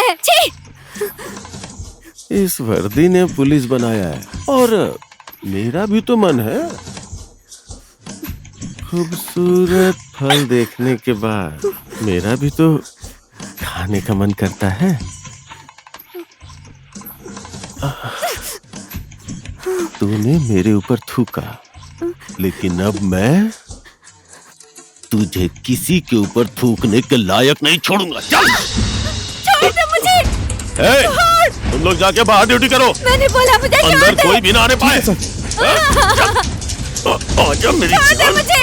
हैं। छी! इस वर्दी ने पुलिस बनाया है और मेरा भी तो मन है। खूबसूरत फल देखने के बाद मेरा भी तो खाने का मन करता है। तूने मेरे ऊपर थूका, लेकिन अब मैं तुझे किसी के ऊपर थूकने के लायक नहीं छोड़ूंगा। चल! छोड़ दो मुझे! तुम लोग जाके बाहर ड्यूटी करो। मैंने बोला मुझे छोड़ अंदर दे! कोई भी ना आने पाए। आजा मेरी छोड़ दे जान। मुझे!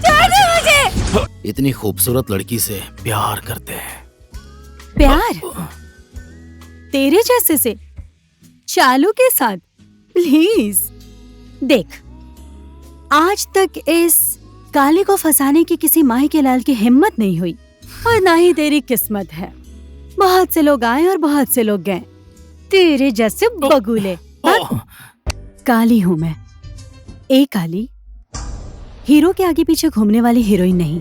छोड़ दे मुझे! इतनी खूबसूरत लड़की से प्यार करते हैं। प्यार? तेरे जैसे से? चालू के साथ? प्लीज देख, आज तक इस काली को फंसाने की किसी माही के लाल की हिम्मत नहीं हुई और ना ही तेरी किस्मत है। बहुत से लोग आए और बहुत से लोग गए, तेरे जैसे बगुले। काली हूं मैं, एक काली, हीरो के आगे पीछे घूमने वाली हीरोइन नहीं,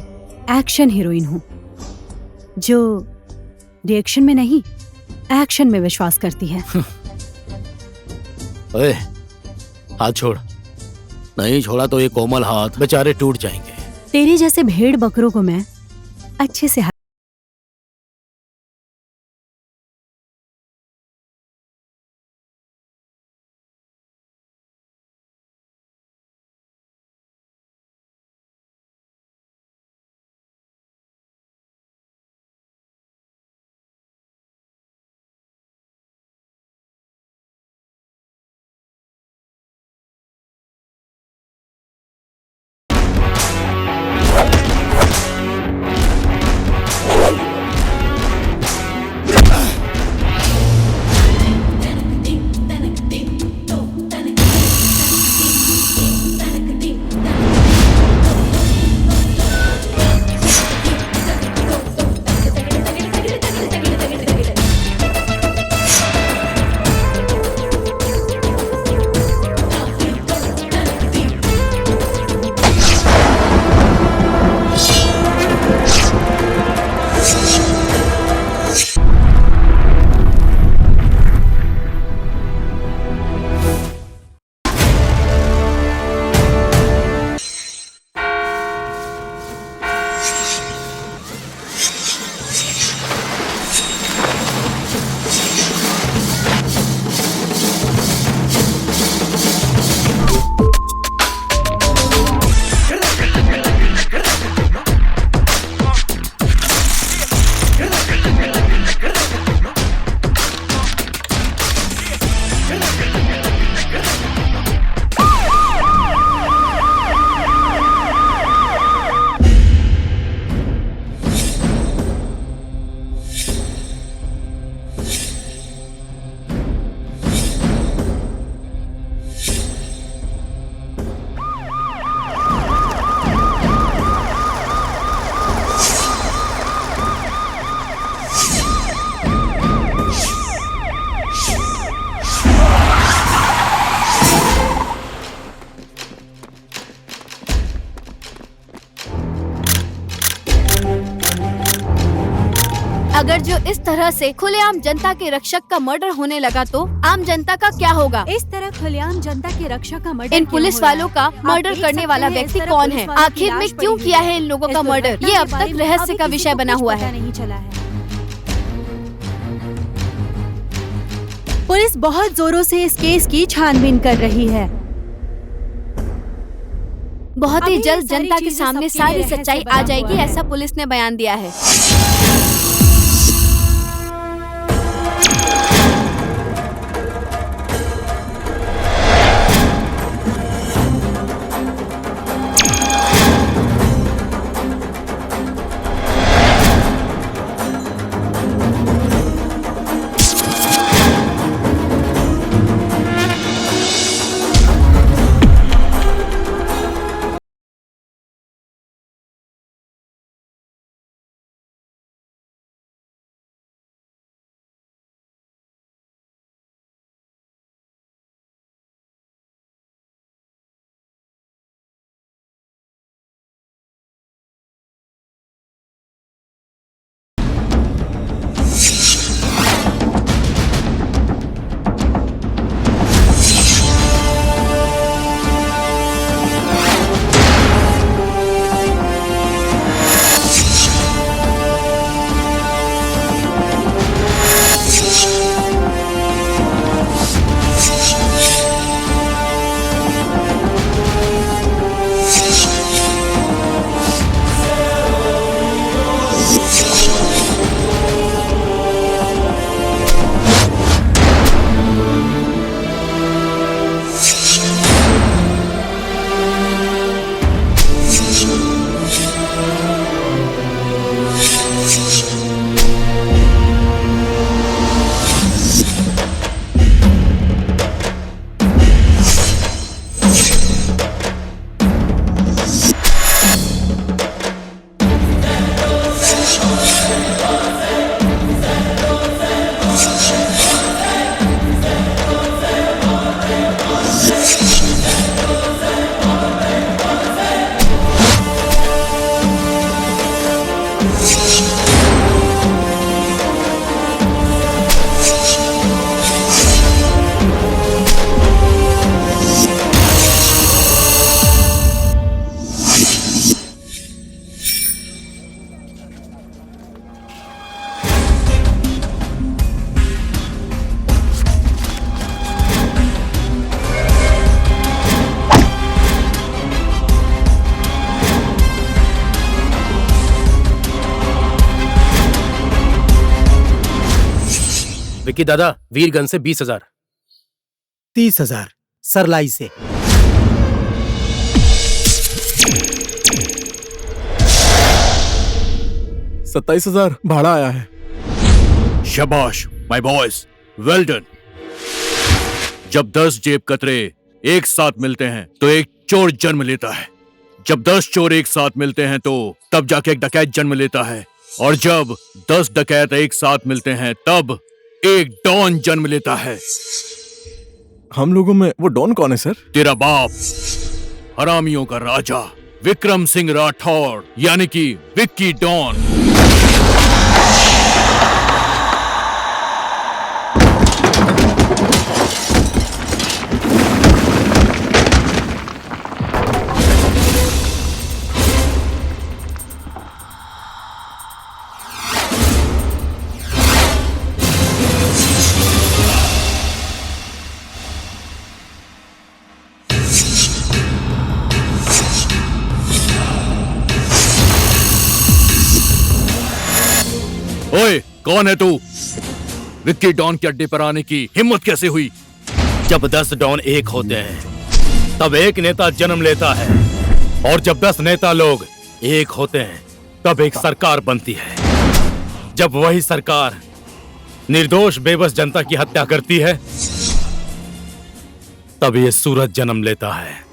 एक्शन हीरोइन हूं, जो रिएक्शन में नहीं एक्शन में विश्वास करती है। ओए, हाथ छोड़। नहीं छोड़ा तो ये कोमल हाथ बेचारे टूट जाएंगे। तेरे जैसे भेड़ बकरों को मैं अच्छे से अगर जो इस तरह से खुलेआम जनता के रक्षक का मर्डर होने लगा तो आम जनता का क्या होगा? इस तरह खुलेआम जनता के रक्षक का मर्डर, इन पुलिस वालों का मर्डर करने वाला व्यक्ति कौन है? आखिर में क्यों किया है इन लोगों का मर्डर? ये अब तक रहस्य का विषय बना हुआ है। नहीं चला है। पुलिस बहुत जोरों से इस केस की छानबीन कर रही है। बहुत ही जल्द जनता के सामने सारी सच्चाई आ जाएगी, ऐसा पुलिस ने बयान दिया है। विक्की दादा, वीरगंज से 20,000। 30,000 सरलाई से। $27,000 भाड़ा आया है। शाबाश माय बॉयज, वेल डन। जब 10 जेब कतरे एक साथ मिलते हैं तो एक चोर जन्म लेता है। जब 10 चोर एक साथ मिलते हैं तो तब जाके एक डकैत जन्म लेता है। और जब 10 डकैत एक साथ मिलते हैं तब एक डॉन जन्म लेता है। हम लोगों में वो डॉन कौन है सर? तेरा बाप, हरामियों का राजा विक्रम सिंह राठौर, यानी कि विक्की डॉन। ओए, कौन है तू? विक्की डॉन के अड्डे पर आने की हिम्मत कैसे हुई? जब 10 डॉन एक होते हैं तब एक नेता जन्म लेता है, और जब 10 नेता लोग एक होते हैं तब एक सरकार बनती है। जब वही सरकार निर्दोष बेबस जनता की हत्या करती है तब ये सूरज जन्म लेता है।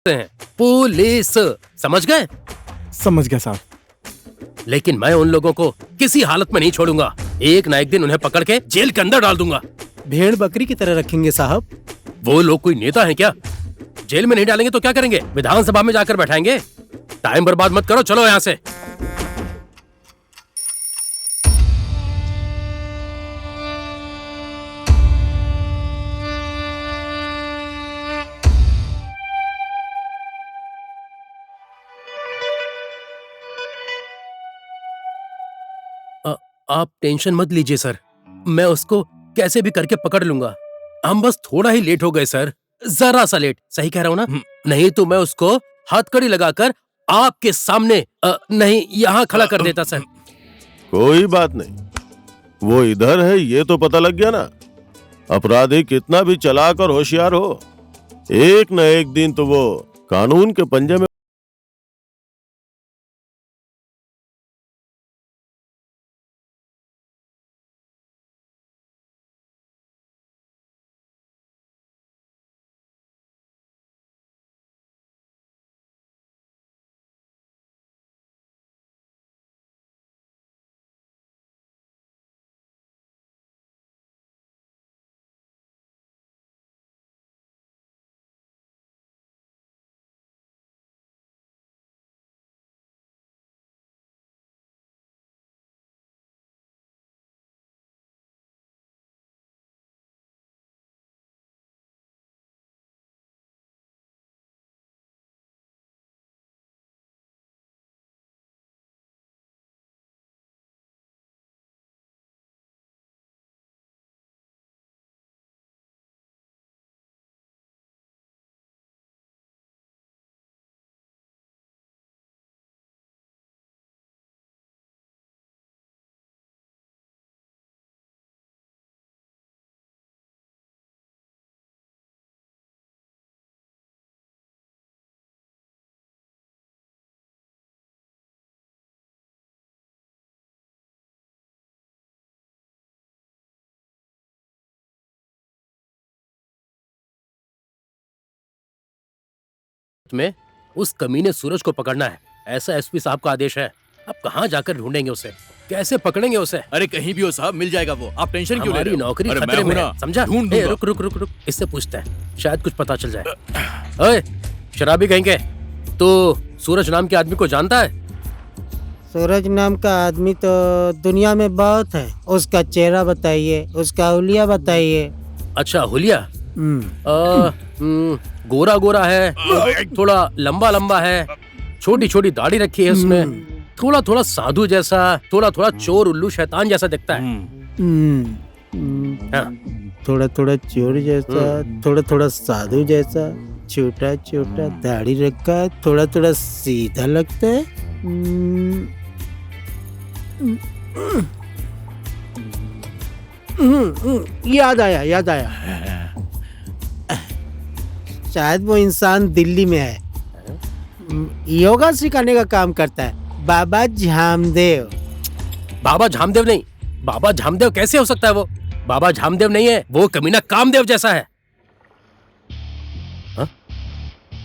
हैं पुलिस, समझ गए? समझ गया साहब। लेकिन मैं उन लोगों को किसी हालत में नहीं छोड़ूंगा। एक ना एक दिन उन्हें पकड़ के जेल के अंदर डाल दूंगा। भेड़ बकरी की तरह रखेंगे साहब। वो लोग कोई नेता हैं क्या? जेल में नहीं डालेंगे तो क्या करेंगे? विधानसभा में जाकर बैठाएंगे। टाइम बर्बाद मत करो, चलो यहाँ से। आप टेंशन मत लीजिए सर, मैं उसको कैसे भी करके पकड़ लूंगा। हम बस थोड़ा ही लेट हो गए सर, जरा सा लेट। सही कह रहा हूं ना? नहीं तो मैं उसको हथकड़ी लगाकर आपके सामने नहीं, यहाँ खड़ा कर देता सर। कोई बात नहीं, वो इधर है ये तो पता लग गया ना। अपराधी कितना भी चालाक और होशियार हो, एक न एक दिन तो वो कानून के पंजे में में उस कमीने सूरज को पकड़ना है, ऐसा एसपी साहब का आदेश है। अब कहाँ जाकर ढूंढेंगे उसे, कैसे पकड़ेंगे उसे? अरे कहीं भी हो साहब, मिल जाएगा वो, आप टेंशन क्यों ले हमारी रहे हो? नौकरी अरे खतरे मैं में हूं है, ना, समझा? ढूंढ ए, दूंगा। रुक रुक रुक रुक, इससे पूछते हैं, शायद कुछ पता चल जाए। ओए शराबी कहेंगे, तो सूरज नाम के आदमी को जानता है? सूरज नाम का आदमी तो दुनिया में बहुत है। उसका चेहरा बताइए, उसका हुलिया बताइए। अच्छा हुलिया, गोरा गोरा है, थोड़ा लंबा लंबा है, छोटी छोटी दाढ़ी रखी है उसमें, थोड़ा थोड़ा साधु जैसा, थोड़ा थोड़ा चोर उल्लू शैतान जैसा दिखता है। हाँ। थोड़ा थोड़ा चोर जैसा, थोड़ा थोड़ा साधु जैसा, छोटा छोटा दाढ़ी रखा है, थोड़ा थोड़ा सीधा लगता है। याद आया, याद आया। शायद वो इंसान दिल्ली में है, योगा सिखाने का काम करता है। बाबा झामदेव। बाबा झामदेव नहीं, बाबा झामदेव कैसे हो सकता है? वो बाबा झामदेव नहीं है, वो कमीना कामदेव जैसा है। हाँ?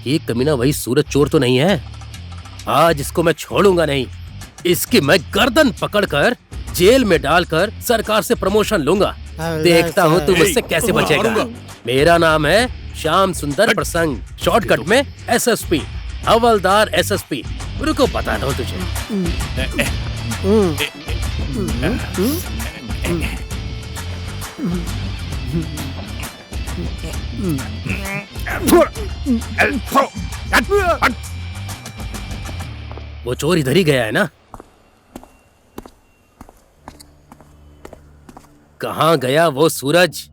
ये कमीना वही सूरज चोर तो नहीं है? आज इसको मैं छोड़ूंगा नहीं, इसकी मैं गर्दन पकड़कर जेल में डालकर सरकार से प्रमोशन लूंगा। देखता हूँ तू मुझसे कैसे बचेगा। मेरा नाम है श्याम सुंदर प्रसंग, शॉर्टकट में एसएसपी, हवलदार एसएसपी। रुको बताता हूँ तुझे। वो चोर इधर ही गया है ना? कहाँ गया वो सूरज?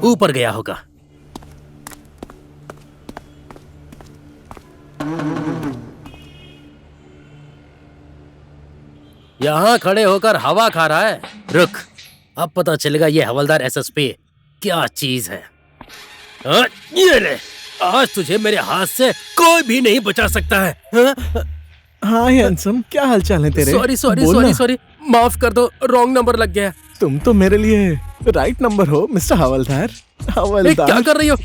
ऊपर गया होगा। यहाँ खड़े होकर हवा खा रहा है। रुक, अब पता चलेगा ये हवलदार एसएसपी क्या चीज है। ये ले, आज तुझे मेरे हाथ से कोई भी नहीं बचा सकता है। हाँ हैंडसम, क्या हालचाल है तेरे? सॉरी सॉरी बोल सॉरी ना। सॉरी, माफ कर दो, रॉन्ग नंबर लग गया। तुम तो मेरे लिए राइट नंबर हो मिस्टर हवलदार। ए, क्या हवलदार, कर रही हो?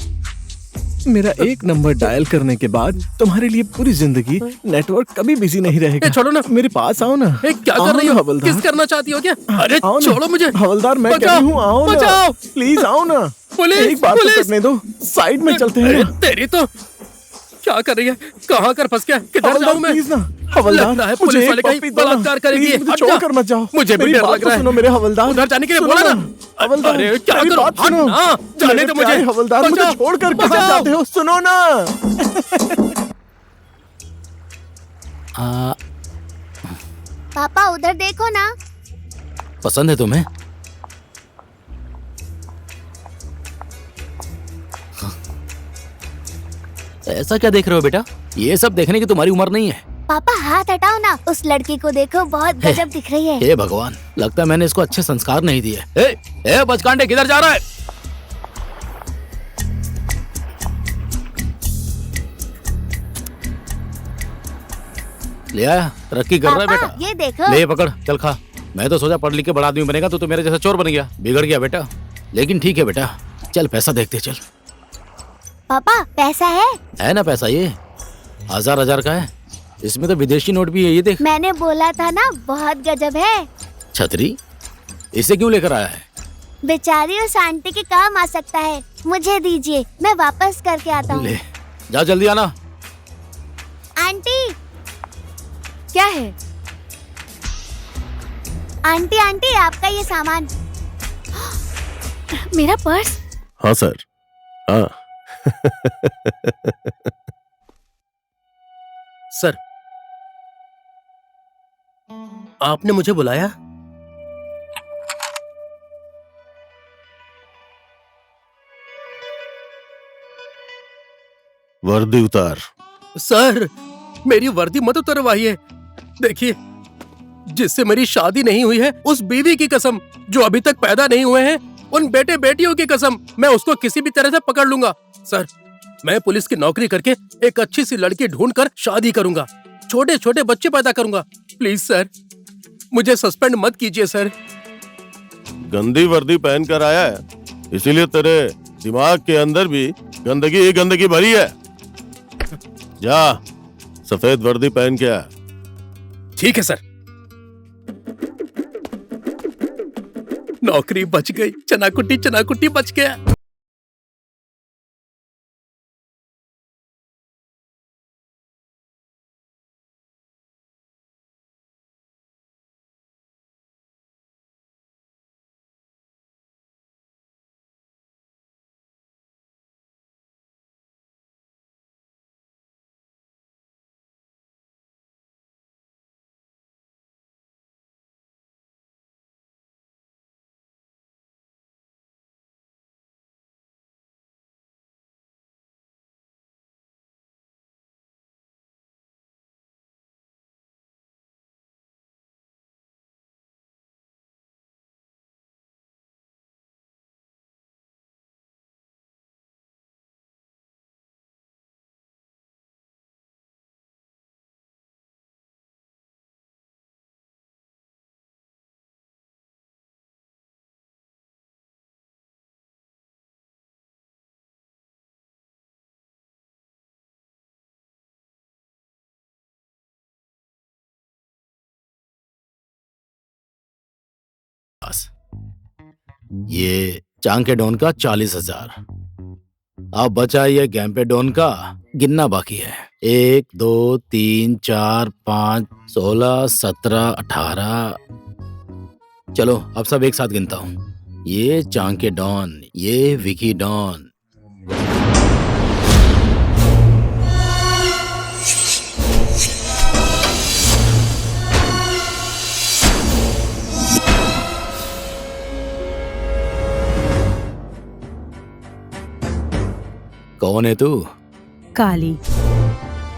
मेरा एक नंबर डायल करने के बाद तुम्हारे लिए पूरी जिंदगी नेटवर्क कभी बिजी नहीं रहेगा। ए, छोड़ो ना। मेरे पास आओ ना। ए, क्या आओ कर रही ना, हो? हवलदार। किस करना चाहती हो क्या? अरे आओ ना। छोड़ो मुझे। हवलदार, मैं कह बचाओ, रही हूँ, आओ ना। बचाओ। प्लीज आओ ना। पुलिस, एक बात तो पुलिस। करने दो, साइड में चलते हैं अरे ना। तेरी तो क्या कर रही है? कहाँ कर फंस गया? किधर हवलदार जाऊँ मैं? प्लीज ना। हवलदार, लगता है मुझे पुलिस एक वाले कहीं पप्पी दो ना। बलात्कार करेगी। प्लीज, मुझे हट छोड़ जा। कर मत जाओ। मुझे भी मेरी डर बात लग तो रहा है। सुनो मेरे हवलदार। उधर जाने के लिए सुनो बोला ना। हवलदार, अरे क्या मेरी करूं? बात हट सुनो। ना, जाने मेरे दो मुझे। प्यारे हवलदार, मुझे बचाओ, छोड़कर कहाँ बचाओ। जाते हो? सुनो ना। पापा उधर देखो ना। पसंद है तुम्हें? ऐसा क्या देख रहे हो बेटा? ये सब देखने की तुम्हारी उम्र नहीं है। पापा हाथ हटाओ ना, उस लड़की को देखो, बहुत गजब दिख रही है। हे भगवान, लगता है मैंने इसको अच्छे संस्कार नहीं दिए। ए बचकांडे, किधर जा रहा है? ले आया, तरक्की कर रहा है पापा बेटा। ये देखो। ले पकड़, चल खा। मैं तो सोचा पढ़ लिख के बड़ा आदमी बनेगा, तो मेरे जैसा चोर बन गया। बिगड़ गया बेटा, लेकिन ठीक है बेटा। चल पैसा देखते चल। पापा पैसा है ना पैसा? ये हजार का है। इसमें तो विदेशी नोट भी है, ये देख। मैंने बोला था ना, बहुत गजब है। छतरी, इसे क्यों लेकर आया है? बेचारी उस आंटी के काम आ सकता है। मुझे दीजिए, मैं वापस करके आता हूँ। ले जा, जल्दी आना। आंटी, क्या है? आंटी आंटी, आपका ये सामान। मेरा पर्स? हाँ सर, हाँ। सर, आपने मुझे बुलाया? वर्दी उतार। सर, मेरी वर्दी मत उतरवाइए। देखिए, जिससे मेरी शादी नहीं हुई है, उस बीवी की कसम, जो अभी तक पैदा नहीं हुए हैं, उन बेटे बेटियों की कसम, मैं उसको किसी भी तरह से पकड़ लूंगा। सर, मैं पुलिस की नौकरी करके एक अच्छी सी लड़की ढूंढकर शादी करूंगा, छोटे छोटे बच्चे पैदा करूंगा। प्लीज सर, मुझे सस्पेंड मत कीजिए सर। गंदी वर्दी पहन कर आया है, इसीलिए तेरे दिमाग के अंदर भी गंदगी ही गंदगी भरी है। जा सफेद वर्दी पहन के आ। ठीक है सर। नौकरी बच गई, चनाकुटी बच गया। ये चांग के डॉन का 40,000। अब बचा ये गैम्पे डॉन का गिनना बाकी है। 1 2 3 4 5 16 17 18। चलो अब सब एक साथ गिनता हूँ। ये चांग के डॉन, ये विकी डॉन। कौन है तू? काली,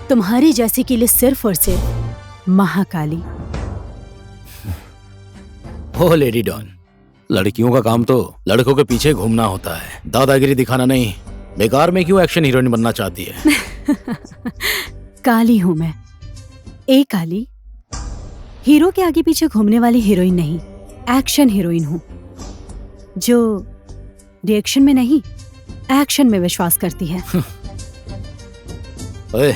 तुम्हारी जैसी के लिए सिर्फ और सिर्फ महाकाली। ओ लेडी डॉन, लड़कियों का काम तो लड़कों के पीछे घूमना होता है, दादागिरी दिखाना नहीं। बेकार में क्यों एक्शन हीरोइन बनना चाहती है? काली हूं मैं, एक काली, हीरो के आगे पीछे घूमने वाली हीरोइन नहीं, एक्शन हीरोइन हूं, जो रिएक्शन में नहीं एक्शन में विश्वास करती है। ओए,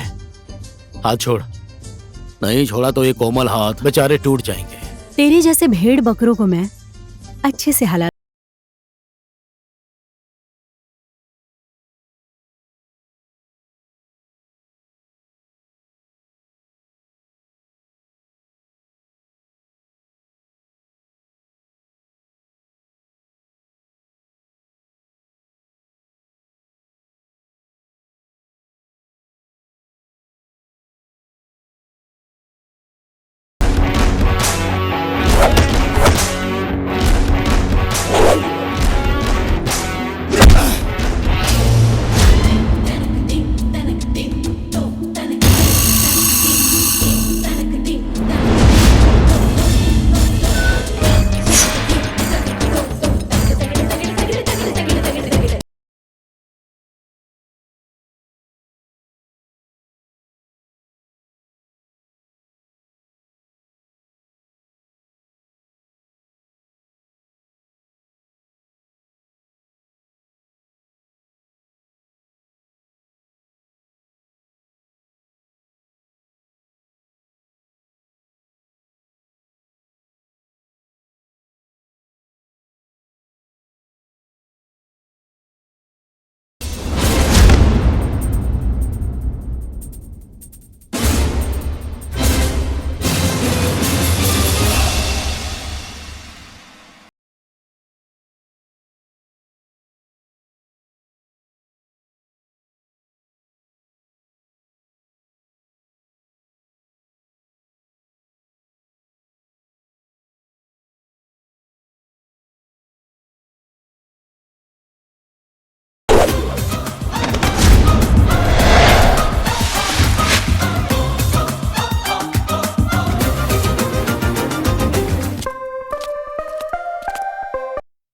हाथ छोड़। नहीं छोड़ा तो ये कोमल हाथ बेचारे टूट जाएंगे। तेरे जैसे भेड़ बकरों को मैं अच्छे से हला।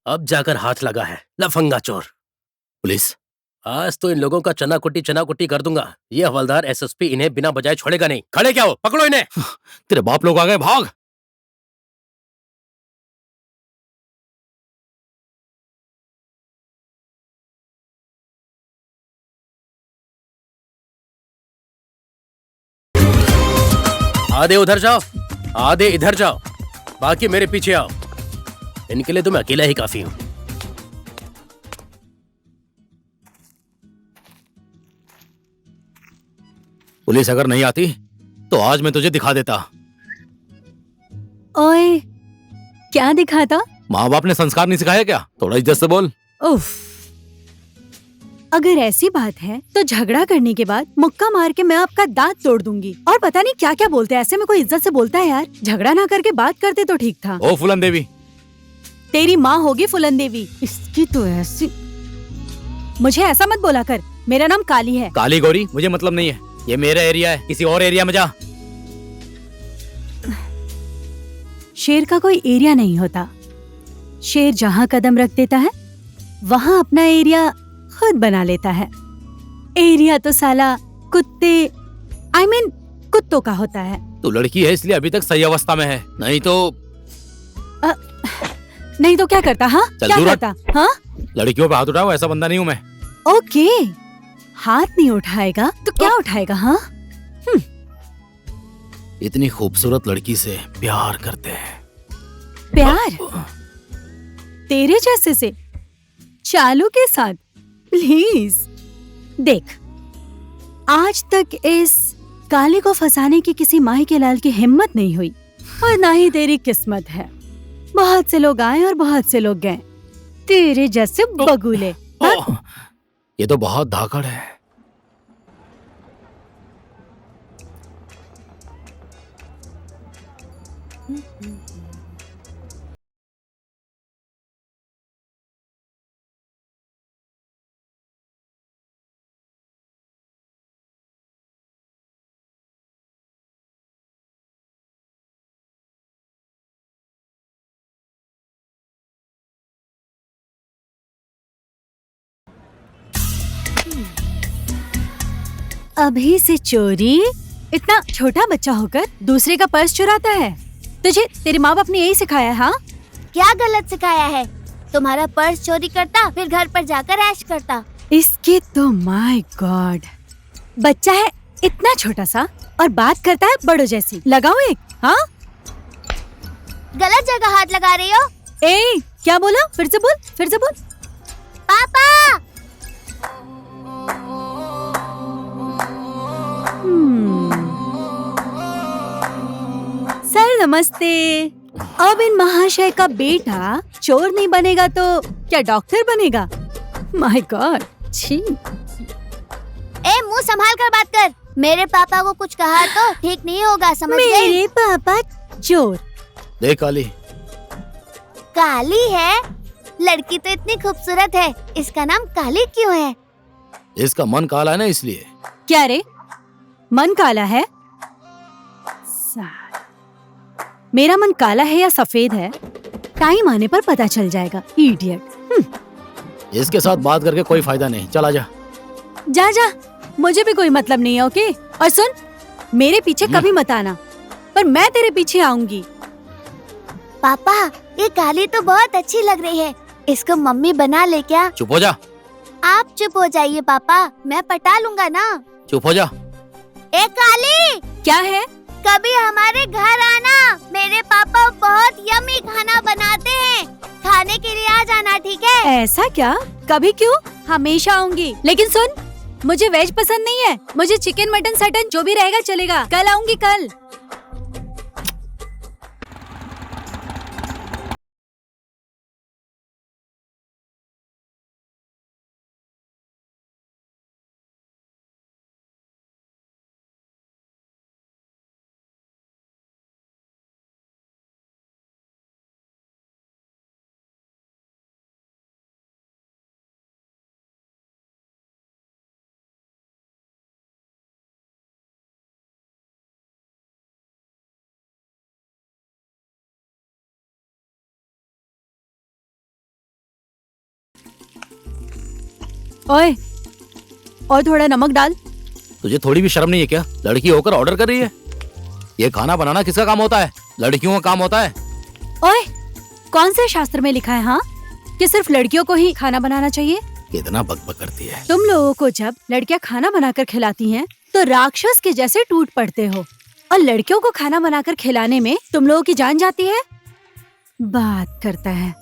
अब जाकर हाथ लगा है लफंगा चोर। पुलिस, आज तो इन लोगों का चना कुटी कर दूंगा। ये हवलदार एसएसपी इन्हें बिना बजाए छोड़ेगा नहीं। खड़े क्या हो, पकड़ो इन्हें। तेरे बाप लोग आ गए, भाग। आधे उधर जाओ, आधे इधर जाओ, बाकी मेरे पीछे आओ। इनके लिए तो मैं अकेला ही काफी हूँ। पुलिस अगर नहीं आती तो आज मैं तुझे दिखा देता। ओए, क्या दिखाता? माँ बाप ने संस्कार नहीं सिखाया क्या? थोड़ा इज्जत से बोल। उफ, अगर ऐसी बात है तो झगड़ा करने के बाद मुक्का मार के मैं आपका दांत तोड़ दूंगी। और पता नहीं क्या क्या बोलते हैं, ऐसे में कोई इज्जत से बोलता है यार? झगड़ा ना करके बात करते तो ठीक था। ओ फूलन देवी, तेरी माँ होगी फूलन देवी। इसकी तो ऐसी। मुझे ऐसा मत बोला कर, मेरा नाम काली है। काली गौरी मुझे मतलब नहीं है, ये मेरा एरिया है, किसी और एरिया में जा। शेर का कोई एरिया नहीं होता। शेर जहाँ कदम रख देता है वहाँ अपना एरिया खुद बना लेता है। एरिया तो साला कुत्ते कुत्तों का होता है। तू लड़की है इसलिए अभी तक सही अवस्था में है, नहीं तो क्या करता? हाँ, चल क्या दूर हट। करता? हाँ, लड़कियों पे हाथ उठाओ, ऐसा बंदा नहीं हूँ मैं। ओके, हाथ नहीं उठाएगा तो क्या उठाएगा? हाँ, इतनी खूबसूरत लड़की से प्यार करते हैं। प्यार तेरे जैसे से चालू के साथ? प्लीज देख, आज तक इस काले को फंसाने की किसी माही के लाल की हिम्मत नहीं हुई, और ना ही तेरी किस्मत है। बहुत से लोग आए और बहुत से लोग गए, तेरे जैसे बगुले। हाँ? ये तो बहुत धाकड़ है। अभी से चोरी? इतना छोटा बच्चा होकर दूसरे का पर्स चुराता है? तुझे तेरे माँ बाप ने यही सिखाया है? हाँ, क्या गलत सिखाया है? तुम्हारा पर्स चोरी करता, फिर घर पर जाकर ऐश करता। इसके तो माय गॉड, बच्चा है इतना छोटा सा और बात करता है बड़ों जैसी। लगाओ एक। हाँ, गलत जगह हाथ लगा रही हो। ए, क्या बोला? फिर से बोल, फिर से बोल। पापा, सर नमस्ते। अब इन महाशय का बेटा चोर नहीं बनेगा तो क्या डॉक्टर बनेगा? माय गॉड, छी। ए, मुंह संभाल कर बात कर। मेरे पापा को कुछ कहा तो ठीक नहीं होगा, समझ गई? मेरे पापा चोर? देख काली, काली है? लड़की तो इतनी खूबसूरत है, इसका नाम काली क्यों है? इसका मन काला है ना, इसलिए। क्या रे, मन काला है? मेरा मन काला है या सफेद है, टाइम आने पर पता चल जाएगा। इडियट। इसके साथ बात करके कोई फायदा नहीं, चला जा। जा जा, मुझे भी कोई मतलब नहीं है। ओके, और सुन, मेरे पीछे कभी मत आना, पर मैं तेरे पीछे आऊंगी। पापा, ये काली तो बहुत अच्छी लग रही है, इसको मम्मी बना ले क्या? चुप हो जा। आप चुप हो जाइए पापा, मैं पटा लूंगा ना। चुप हो जा। ए काली, क्या है? कभी हमारे घर आना, मेरे पापा बहुत यम्मी खाना बनाते हैं, खाने के लिए आ जाना, ठीक है? ऐसा क्या? कभी क्यों, हमेशा आऊंगी। लेकिन सुन, मुझे वेज पसंद नहीं है, मुझे चिकन मटन सटन जो भी रहेगा चलेगा। कल आऊंगी, कल। ओए, और थोड़ा नमक डाल। तुझे थोड़ी भी शर्म नहीं है क्या? लड़की होकर ऑर्डर कर रही है। ये खाना बनाना किसका काम होता है? लड़कियों का काम होता है। ओए, कौन से शास्त्र में लिखा है हाँ कि सिर्फ लड़कियों को ही खाना बनाना चाहिए? कितना बकबक करती है। तुम लोगों को जब लड़कियां खाना बनाकर खिलाती हैं तो राक्षस के जैसे टूट पड़ते हो। और लड़कियों को खाना बनाकर खिलाने में तुम लोगों की जान जाती है। बात करता है।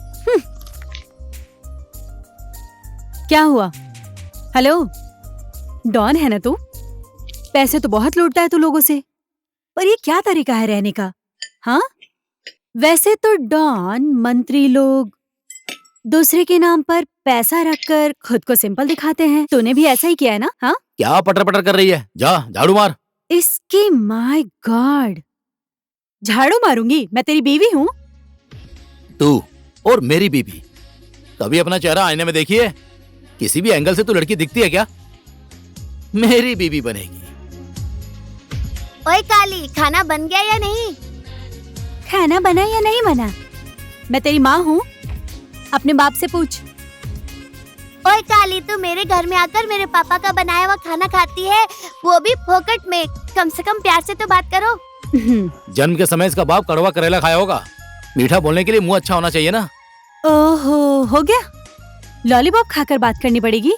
क्या हुआ? हेलो, डॉन है ना तू? पैसे तो बहुत लूटता है तू लोगों से, पर ये क्या तरीका है रहने का? हाँ, वैसे तो डॉन मंत्री लोग दूसरे के नाम पर पैसा रखकर खुद को सिंपल दिखाते हैं। तूने भी ऐसा ही किया है ना? हाँ, क्या पटर पटर कर रही है? जा झाड़ू मार। इसकी माय गॉड, झाड़ू मारूंगी? मैं तेरी बीवी हूँ। तू और मेरी बीबी, कभी अपना चेहरा आईने में देखी है? किसी भी एंगल से तू लड़की दिखती है क्या? मेरी बीबी बनेगी। ओए काली, खाना बन गया या नहीं? खाना बना या नहीं बना? मैं तेरी माँ हूँ, अपने बाप से पूछ। ओए काली, तू मेरे घर में आकर मेरे पापा का बनाया हुआ खाना खाती है, वो भी फोकट में। कम से कम प्यार से तो बात करो। जन्म के समय इसका बाप कड़वा करेला खाया होगा। मीठा बोलने के लिए मुंह अच्छा होना चाहिए ना। ओहो, हो गया? लॉलीपॉप खाकर बात करनी पड़ेगी?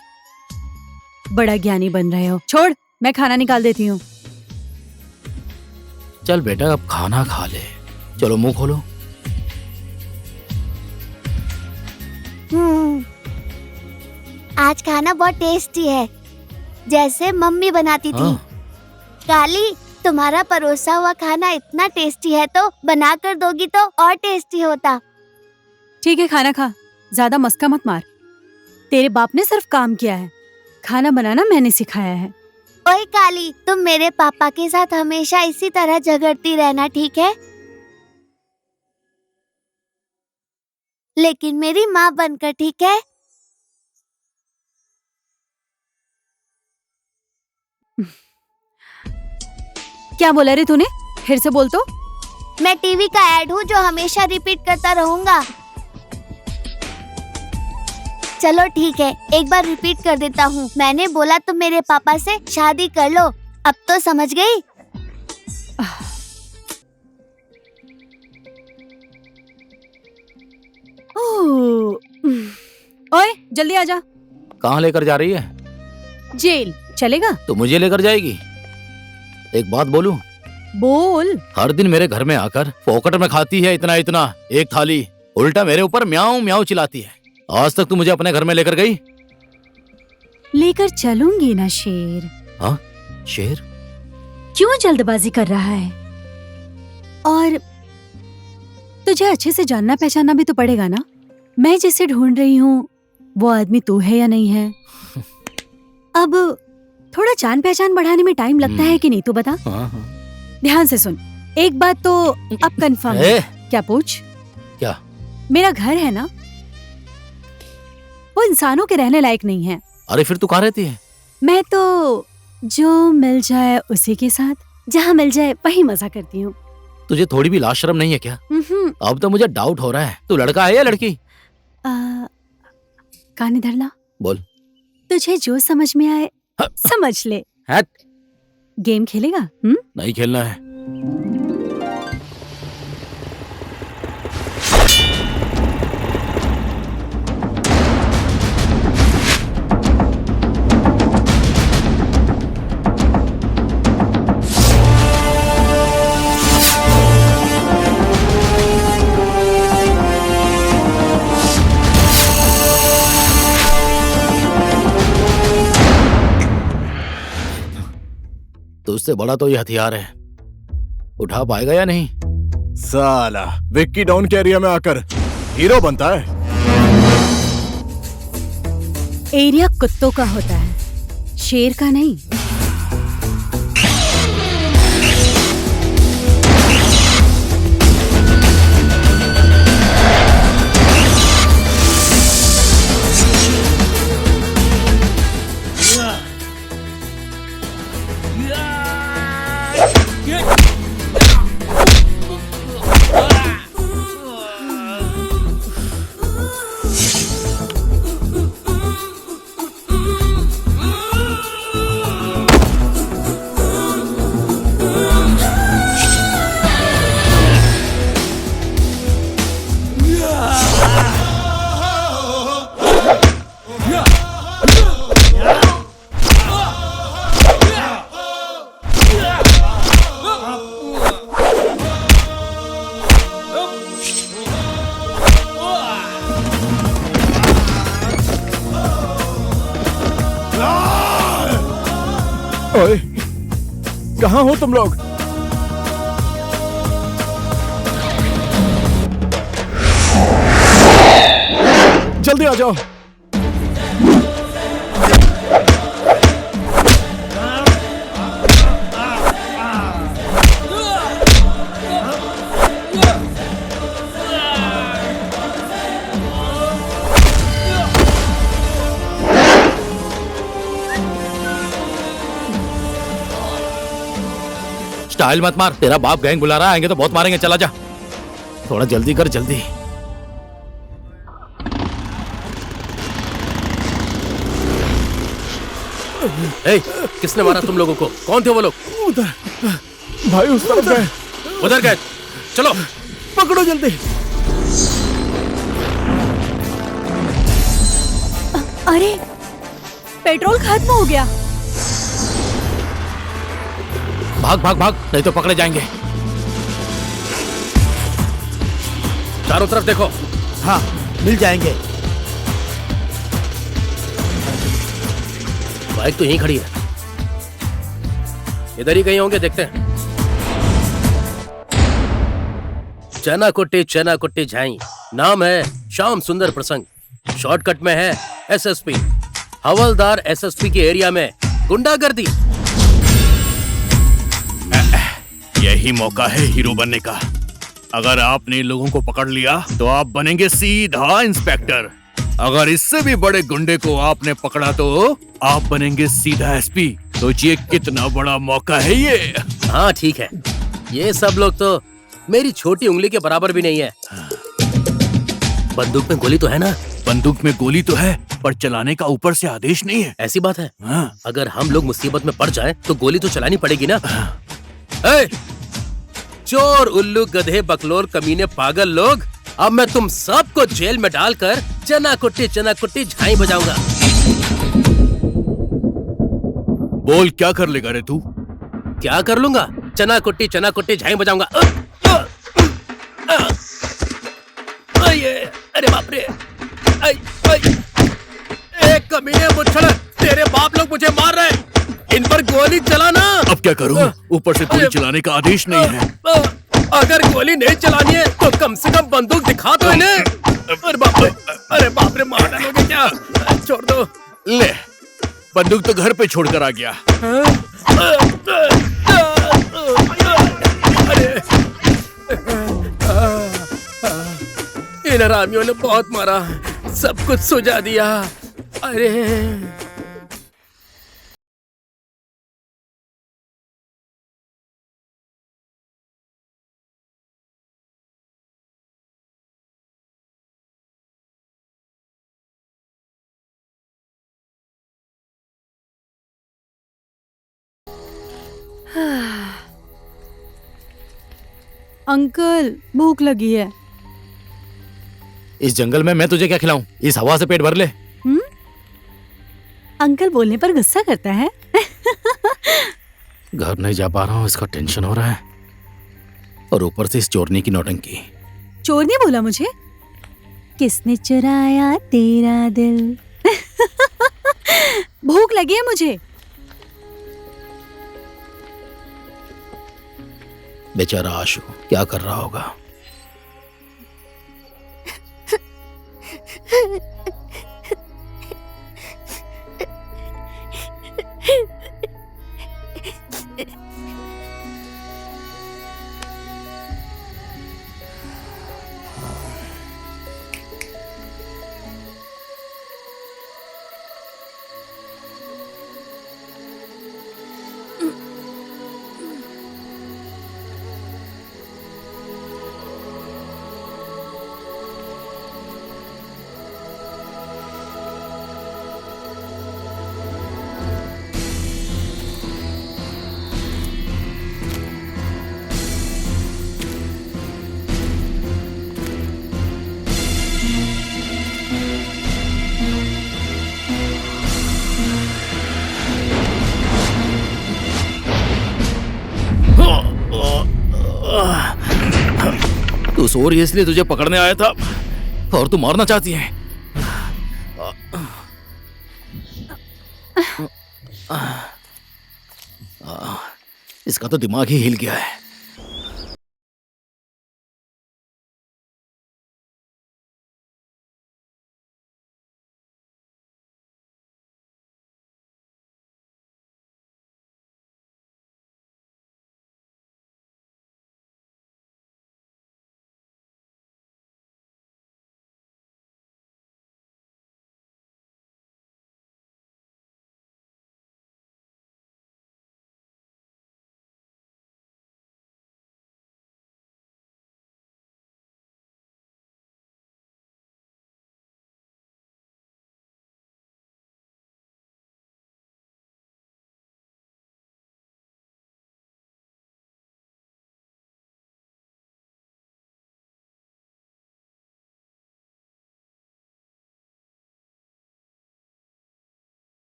बड़ा ज्ञानी बन रहे हो। छोड़, मैं खाना निकाल देती हूँ। चल बेटा, अब खाना खा ले। चलो मुंह खोलो। आज खाना बहुत टेस्टी है, जैसे मम्मी बनाती थी। हाँ। काली, तुम्हारा परोसा हुआ खाना इतना टेस्टी है तो बना कर दोगी तो और टेस्टी होता। ठीक है, खाना खा, ज्यादा मस्का मत मार। तेरे बाप ने सिर्फ काम किया है, खाना बनाना मैंने सिखाया है। ओए काली, तुम मेरे पापा के साथ हमेशा इसी तरह झगड़ती रहना, ठीक है? लेकिन मेरी माँ बनकर, ठीक है? क्या बोला रे तूने? फिर से बोल तो। मैं टीवी का ऐड हूँ जो हमेशा रिपीट करता रहूंगा। चलो ठीक है, एक बार रिपीट कर देता हूँ। मैंने बोला तुम मेरे पापा से शादी कर लो। अब तो समझ गई? ओए, जल्दी आजा। कहाँ लेकर जा रही है? जेल चलेगा? तो मुझे लेकर जाएगी? एक बात बोलूं? बोल। हर दिन मेरे घर में आकर फोकट में खाती है इतना इतना एक थाली, उल्टा मेरे ऊपर म्याऊं म्याऊं चिल्लाती है। आज तक तू मुझे अपने घर में लेकर गई? लेकर चलूंगी ना शेर। हाँ, शेर? क्यों जल्दबाजी कर रहा है? और तुझे अच्छे से जानना पहचानना भी तो पड़ेगा ना। मैं जिसे ढूंढ रही हूँ वो आदमी तू है या नहीं है? अब थोड़ा जान पहचान बढ़ाने में टाइम लगता है कि नहीं, तू बता। ध्यान से सुन, एक बात तो अब कंफर्म है। क्या पूछ? क्या? मेरा घर है ना, वो इंसानों के रहने लायक नहीं है। अरे फिर तू कहाँ रहती है? मैं तो जो मिल जाए उसी के साथ, जहाँ मिल जाए वही मजा करती हूँ। तुझे थोड़ी भी लाज शर्म नहीं है क्या? अब तो मुझे डाउट हो रहा है, तू लड़का है या लड़की? कान इधर ला। बोल। तुझे जो समझ में आए समझ ले। हट। गेम खेलेगा? नहीं खेलना है। तो उससे बड़ा तो ये हथियार है, उठा पाएगा या नहीं? साला विक्की डॉन के एरिया में आकर हीरो बनता है। एरिया कुत्तों का होता है, शेर का नहीं। ओए, कहाँ हो तुम लोग? जल्दी आ जाओ। स्टाइल मत मार, तेरा बाप गैंग बुला रहा है, आएंगे तो बहुत मारेंगे। चला जा, थोड़ा जल्दी कर, जल्दी। ए, किसने मारा तुम लोगों को? कौन थे वो लोग? उधर भाई, उस तरफ गए। उधर गए? चलो पकड़ो जल्दी। अरे पेट्रोल खत्म हो गया। भाग भाग भाग, नहीं तो पकड़े जाएंगे। चारों तरफ देखो। हाँ, मिल जाएंगे। बाइक तो यहीं खड़ी है, इधर ही कहीं होंगे, देखते हैं। चना कुट्टी झाई, नाम है श्याम सुंदर प्रसंग, शॉर्टकट में है एसएसपी। हवलदार एसएसपी के एरिया में गुंडागर्दी। यही मौका है हीरो बनने का। अगर आपने लोगों को पकड़ लिया तो आप बनेंगे सीधा इंस्पेक्टर। अगर इससे भी बड़े गुंडे को आपने पकड़ा तो आप बनेंगे सीधा एसपी। सोचिए कितना बड़ा मौका है ये। हाँ ठीक है, ये सब लोग तो मेरी छोटी उंगली के बराबर भी नहीं है। बंदूक में गोली तो है ना? बंदूक में गोली तो है, पर चलाने का ऊपर से आदेश नहीं है। ऐसी बात है? हाँ। अगर हम लोग मुसीबत में पड़ जाएं तो गोली तो चलानी पड़ेगी ना। ए, चोर, उल्लू, गधे, बकलोर, कमीने, पागल लोग, अब मैं तुम सबको जेल में डालकर चना कुट्टी झाई बजाऊंगा। बोल, क्या कर लेगा रे तू? क्या कर लूंगा? चना कुट्टी झाई बजाऊंगा। अरे बाप रे! एक कमीने मुच्छड़, तेरे बाप लोग मुझे मार रहे हैं, इन पर गोली चलाना। अब क्या करूं? ऊपर से गोली चलाने का आदेश नहीं है। अगर गोली नहीं चलानी है तो कम से कम बंदूक दिखा दो इन्हें। अरे बाप रे, मार डालोगे क्या? छोड़ दो। ले, बंदूक तो घर पे छोड़कर आ गया। इन हरामियों ने बहुत मारा, सब कुछ सुझा दिया। अरे अंकल, भूख लगी है। इस जंगल में मैं तुझे क्या खिलाऊं? इस हवा से पेट भर ले। अंकल बोलने पर गुस्सा करता है। घर नहीं जा पा रहा हूँ, इसका टेंशन हो रहा है, और ऊपर से इस चोरनी की नौटंकी। चोर ने बोला मुझे? किसने चुराया तेरा दिल? भूख लगी है मुझे। बेचारा आशु क्या कर रहा होगा? तू सो रही है इसलिए तुझे पकड़ने आया था, और तू मारना चाहती है। इसका तो दिमाग ही हिल गया है।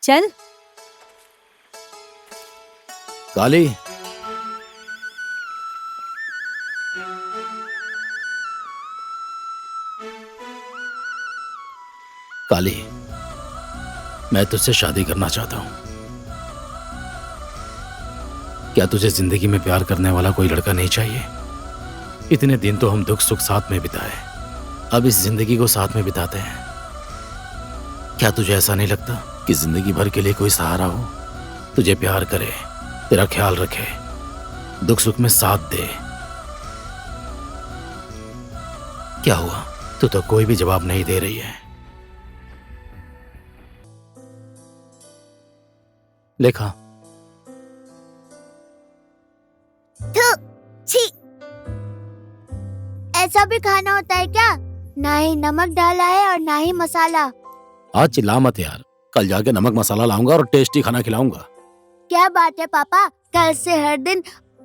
चल। काली, काली, मैं तुझसे शादी करना चाहता हूं। क्या तुझे जिंदगी में प्यार करने वाला कोई लड़का नहीं चाहिए? इतने दिन तो हम दुख सुख साथ में बिताए, अब इस जिंदगी को साथ में बिताते हैं। क्या तुझे ऐसा नहीं लगता कि जिंदगी भर के लिए कोई सहारा हो, तुझे प्यार करे, तेरा ख्याल रखे, दुख सुख में साथ दे? क्या हुआ, तू तो कोई भी जवाब नहीं दे रही है। लेखा, छी, ऐसा भी खाना होता है क्या? ना ही नमक डाला है और ना ही मसाला। आज चिल्ला मत यार, कल जाके नमक मसाला लाऊंगा और टेस्टी खाना खिलाऊंगा। क्या बात है पापा, कल से हर दिन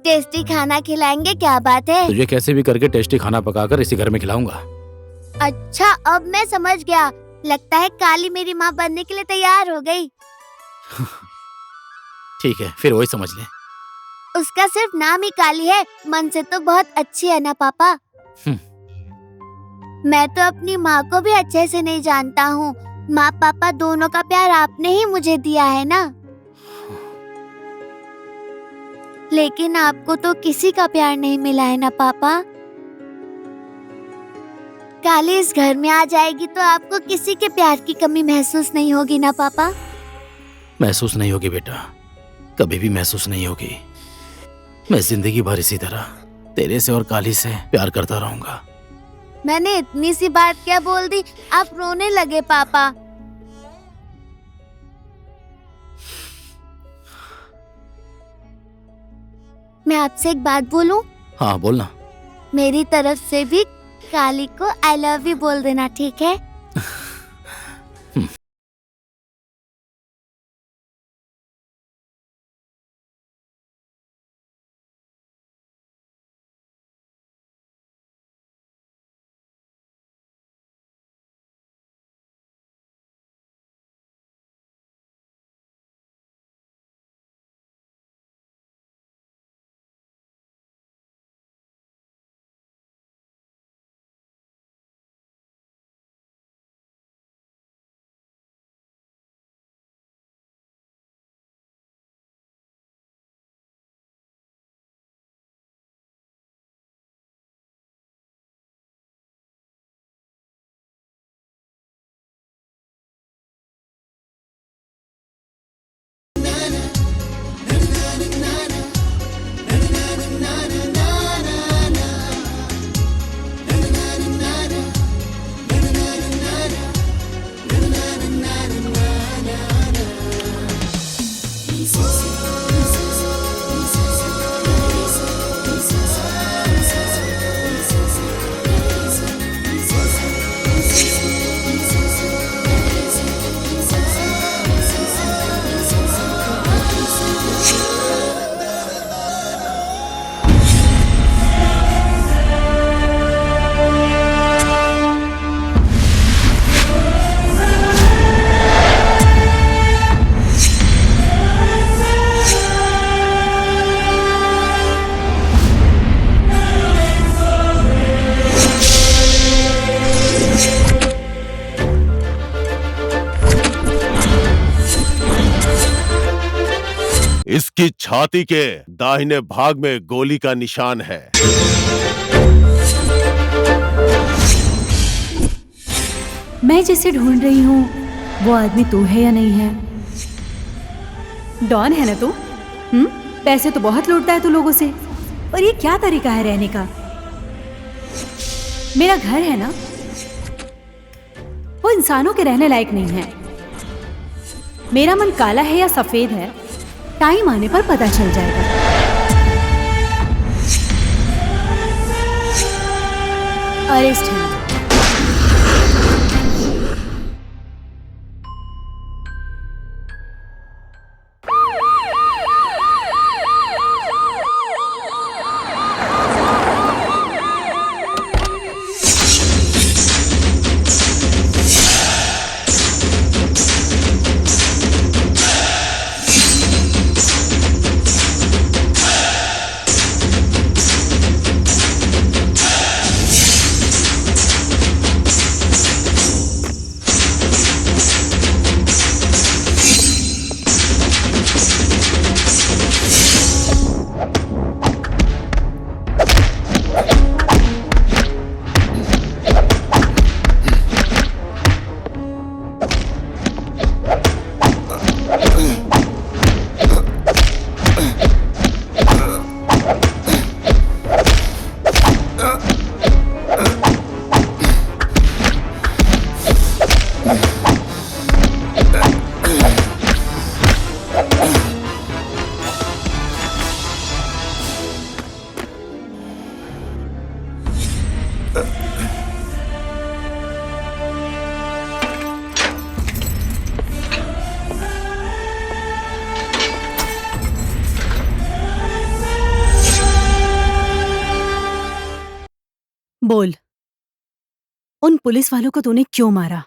टेस्टी खाना खिलाएंगे? क्या बात है? तुझे कैसे भी करके टेस्टी खाना पकाकर इसी घर में खिलाऊंगा। अच्छा, अब मैं समझ गया। लगता है काली मेरी माँ बनने के लिए तैयार हो गई। ठीक है, फिर वही समझ ले। उसका सिर्फ नाम ही काली है, मन से तो बहुत अच्छी है ना पापा। मैं तो अपनी माँ को भी अच्छे से नहीं जानता हूँ। माँ पापा दोनों का प्यार आपने ही मुझे दिया है ना। लेकिन आपको तो किसी का प्यार नहीं मिला है ना पापा। काली इस घर में आ जाएगी तो आपको किसी के प्यार की कमी महसूस नहीं होगी ना पापा? महसूस नहीं होगी बेटा, कभी भी महसूस नहीं होगी। मैं जिंदगी भर इसी तरह तेरे से और काली से प्यार करता रहूंगा। मैंने इतनी सी बात क्या बोल दी, आप रोने लगे पापा। मैं आपसे एक बात बोलूं? हाँ बोलना। मेरी तरफ से भी काली को आई लव यू बोल देना, ठीक है? उसकी छाती के दाहिने भाग में गोली का निशान है। मैं जिसे ढूंढ रही हूँ वो आदमी तू है या नहीं है? डॉन है ना तू? पैसे तो बहुत लूटता है तू लोगों से, और ये क्या तरीका है रहने का? मेरा घर है ना, वो इंसानों के रहने लायक नहीं है। मेरा मन काला है या सफेद है, टाइम आने पर पता चल जाएगा। अरेस्ट है। बोल, उन पुलिस वालों को तूने क्यों मारा?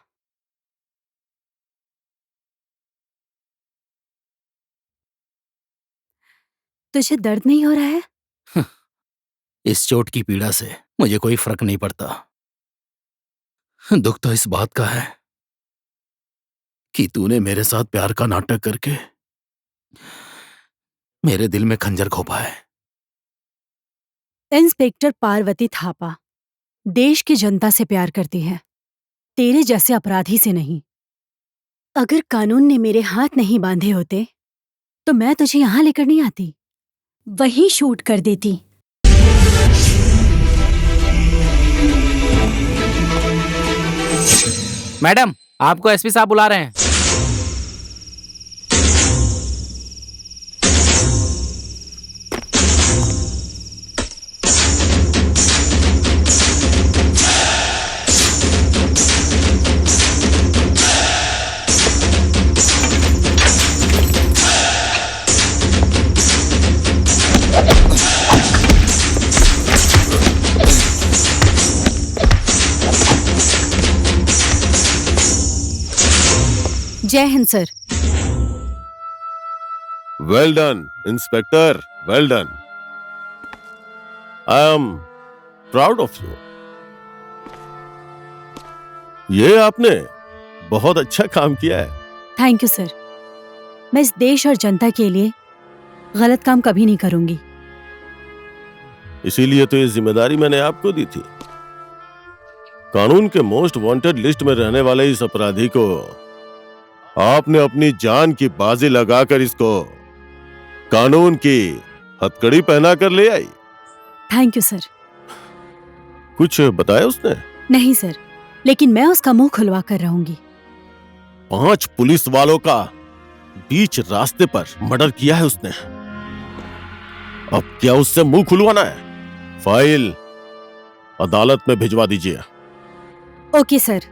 तुझे दर्द नहीं हो रहा है? इस चोट की पीड़ा से मुझे कोई फर्क नहीं पड़ता। दुख तो इस बात का है कि तूने मेरे साथ प्यार का नाटक करके मेरे दिल में खंजर घोंपा है। इंस्पेक्टर पार्वती थापा देश की जनता से प्यार करती है, तेरे जैसे अपराधी से नहीं। अगर कानून ने मेरे हाथ नहीं बांधे होते तो मैं तुझे यहां लेकर नहीं आती, वहीं शूट कर देती। मैडम, आपको एसपी साहब बुला रहे हैं। जय Hind sir. Well done inspector, well done. I am proud of you. ये आपने बहुत अच्छा काम किया है। Thank you sir. मैं इस देश और जनता के लिए गलत काम कभी नहीं करूंगी। इसीलिए तो ये जिम्मेदारी मैंने आपको दी थी। कानून के मोस्ट वांटेड लिस्ट में रहने वाले इस अपराधी को आपने अपनी जान की बाजी लगाकर इसको कानून की हथकड़ी पहनाकर ले आई। Thank you sir. कुछ बताया उसने? नहीं सर, लेकिन मैं उसका मुंह खुलवा कर रहूंगी। 5 पुलिस वालों का बीच रास्ते पर मर्डर किया है उसने। अब क्या उससे मुंह खुलवाना है? फाइल अदालत में भिजवा दीजिए। Okay sir.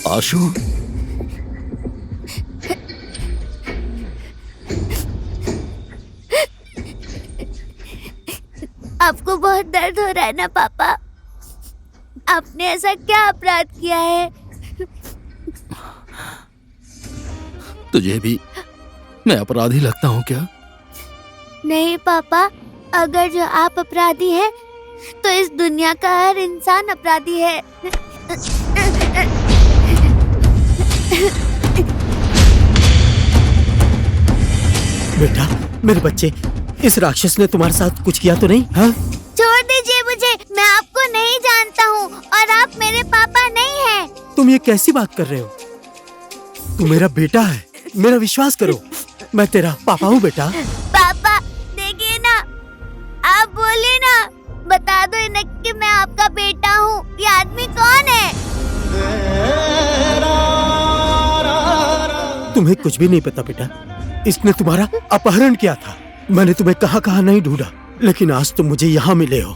आशु, आपको बहुत दर्द हो रहा है ना पापा? आपने ऐसा क्या अपराध किया है? तुझे भी मैं अपराधी लगता हूं क्या? नहीं पापा, अगर जो आप अपराधी हैं, तो इस दुनिया का हर इंसान अपराधी है। बेटा, मेरे बच्चे, इस राक्षस ने तुम्हारे साथ कुछ किया तो नहीं? हाँ? छोड़ दीजिए मुझे, मैं आपको नहीं जानता हूँ और आप मेरे पापा नहीं हैं। तुम ये कैसी बात कर रहे हो? तू मेरा बेटा है, मेरा विश्वास करो, मैं तेरा पापा हूँ बेटा। पापा देखिए ना, आप बोलिए ना, बता दो इन्हें कि मैं आपका बेटा हूँ। ये आदमी कौन है? तुम्हें कुछ भी नहीं पता बेटा, इसने तुम्हारा अपहरण किया था। मैंने तुम्हें कहाँ कहाँ नहीं ढूंढा, लेकिन आज तुम मुझे यहाँ मिले हो,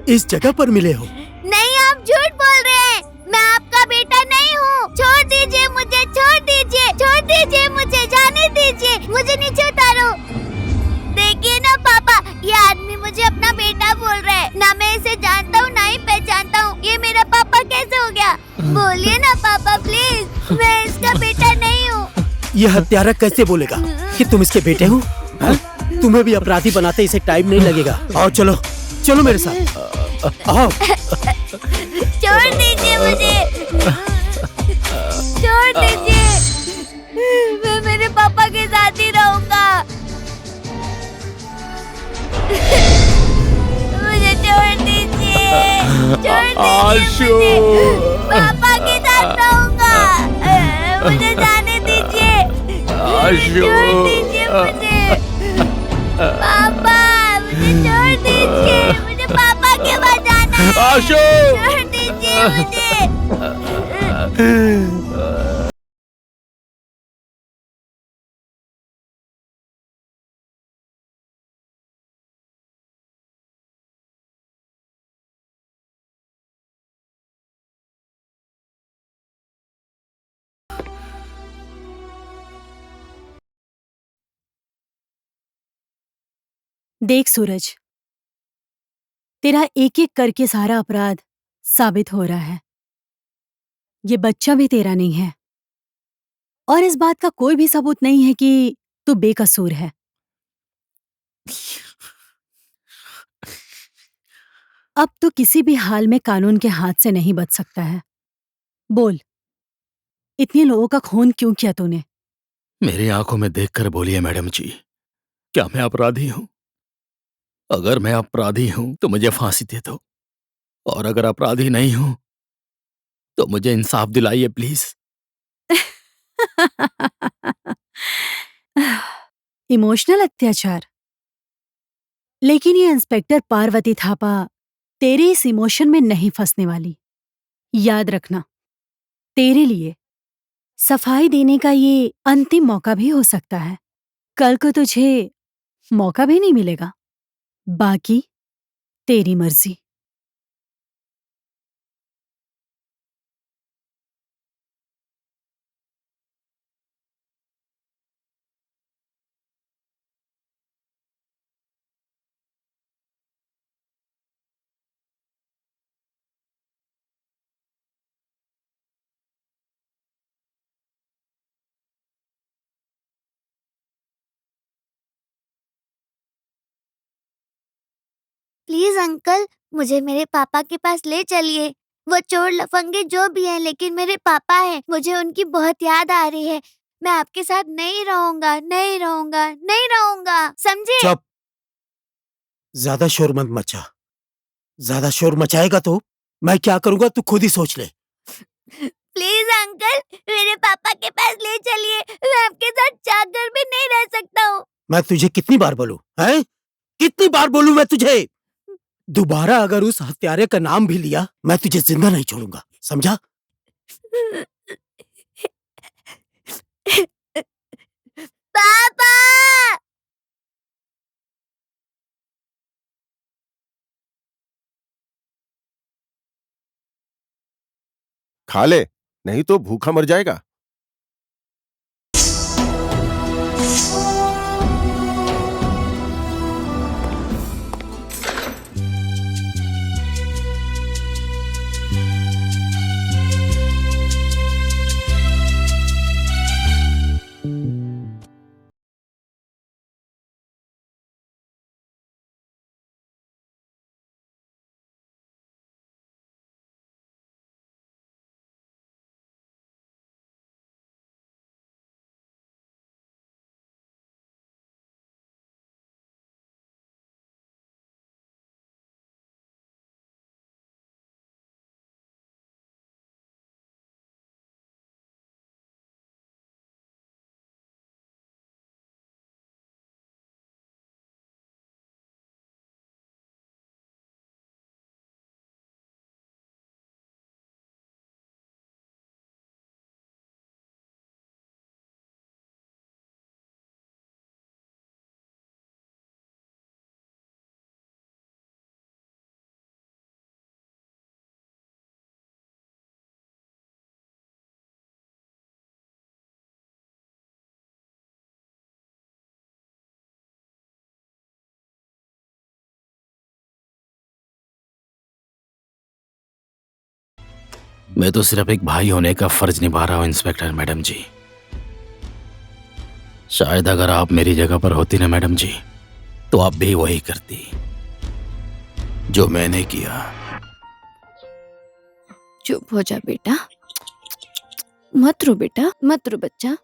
इस जगह पर मिले हो। नहीं, आप झूठ बोल रहे हैं, मैं आपका बेटा नहीं हूँ। छोड़ दीजिए मुझे, छोड़ दीजिए, छोड़ दीजिए मुझे, जाने दीजिए, मुझे नीचे उतारो। देखिए ना पापा, ये आदमी मुझे अपना बेटा बोल रहा है। ना मैं इसे जानता हूँ, ना ही पहचानता हूँ। ये मेरा पापा कैसे हो गया? बोलिए ना पापा प्लीज, मैं इसका बेटा नहीं हूँ। ये हत्यारा कैसे बोलेगा कि तुम इसके बेटे हो? हाँ? तुम्हें भी अपराधी बनाते इसे टाइम नहीं लगेगा। आओ चलो, चलो मेरे साथ, आओ। छोड़ दीजिए मुझे, छोड़ दीजिए, मैं मेरे पापा के साथ ही रहूंगा। मुझे छोड़ दीजिए, छोड़ दीजिए मुझे, पापा के साथ रहूंगा। मुझे जाने दीजिए, छोड़ दीजिए मुझे, पापा मुझे छोड़ दीजिए, मुझे पापा के पास जाना है। छोड़ दीजिए मुझे। देख सूरज, तेरा एक एक करके सारा अपराध साबित हो रहा है। ये बच्चा भी तेरा नहीं है और इस बात का कोई भी सबूत नहीं है कि तू बेकसूर है। अब तो किसी भी हाल में कानून के हाथ से नहीं बच सकता है। बोल, इतने लोगों का खून क्यों किया तूने? मेरी आंखों में देखकर बोलिए मैडम जी, क्या मैं अपराधी हूं? अगर मैं अपराधी हूं तो मुझे फांसी दे दो, और अगर अपराधी नहीं हूं तो मुझे इंसाफ दिलाइए प्लीज। इमोशनल अत्याचार? लेकिन ये इंस्पेक्टर पार्वती थापा तेरे इस इमोशन में नहीं फंसने वाली। याद रखना, तेरे लिए सफाई देने का ये अंतिम मौका भी हो सकता है। कल को तुझे मौका भी नहीं मिलेगा। बाकी तेरी मर्जी। प्लीज अंकल, मुझे मेरे पापा के पास ले चलिए। वो चोर लफंगे जो भी हैं, लेकिन मेरे पापा हैं। मुझे उनकी बहुत याद आ रही है। मैं आपके साथ नहीं रहूंगा, नहीं रहूंगा, नहीं रहूंगा, समझे? चुप, ज्यादा शोर मत मचा। ज्यादा शोर मचाएगा तो मैं क्या करूंगा तू खुद ही सोच ले। प्लीज अंकल, मेरे पापा के पास ले चलिए। मैं आपके साथ जाकर भी नहीं रह सकता हूँ। मैं तुझे कितनी बार बोलूं, हैं? कितनी बार बोलूं मैं तुझे? दोबारा अगर उस हत्यारे का नाम भी लिया, मैं तुझे जिंदा नहीं छोड़ूंगा, समझा? पापा! खा ले, नहीं तो भूखा मर जाएगा। मैं तो सिर्फ एक भाई होने का फर्ज निभा रहा हूं इंस्पेक्टर मैडम जी। शायद अगर आप मेरी जगह पर होती ना मैडम जी, तो आप भी वही करती जो मैंने किया। चुप हो जा बेटा, मत रो बेटा, मत रो बच्चा,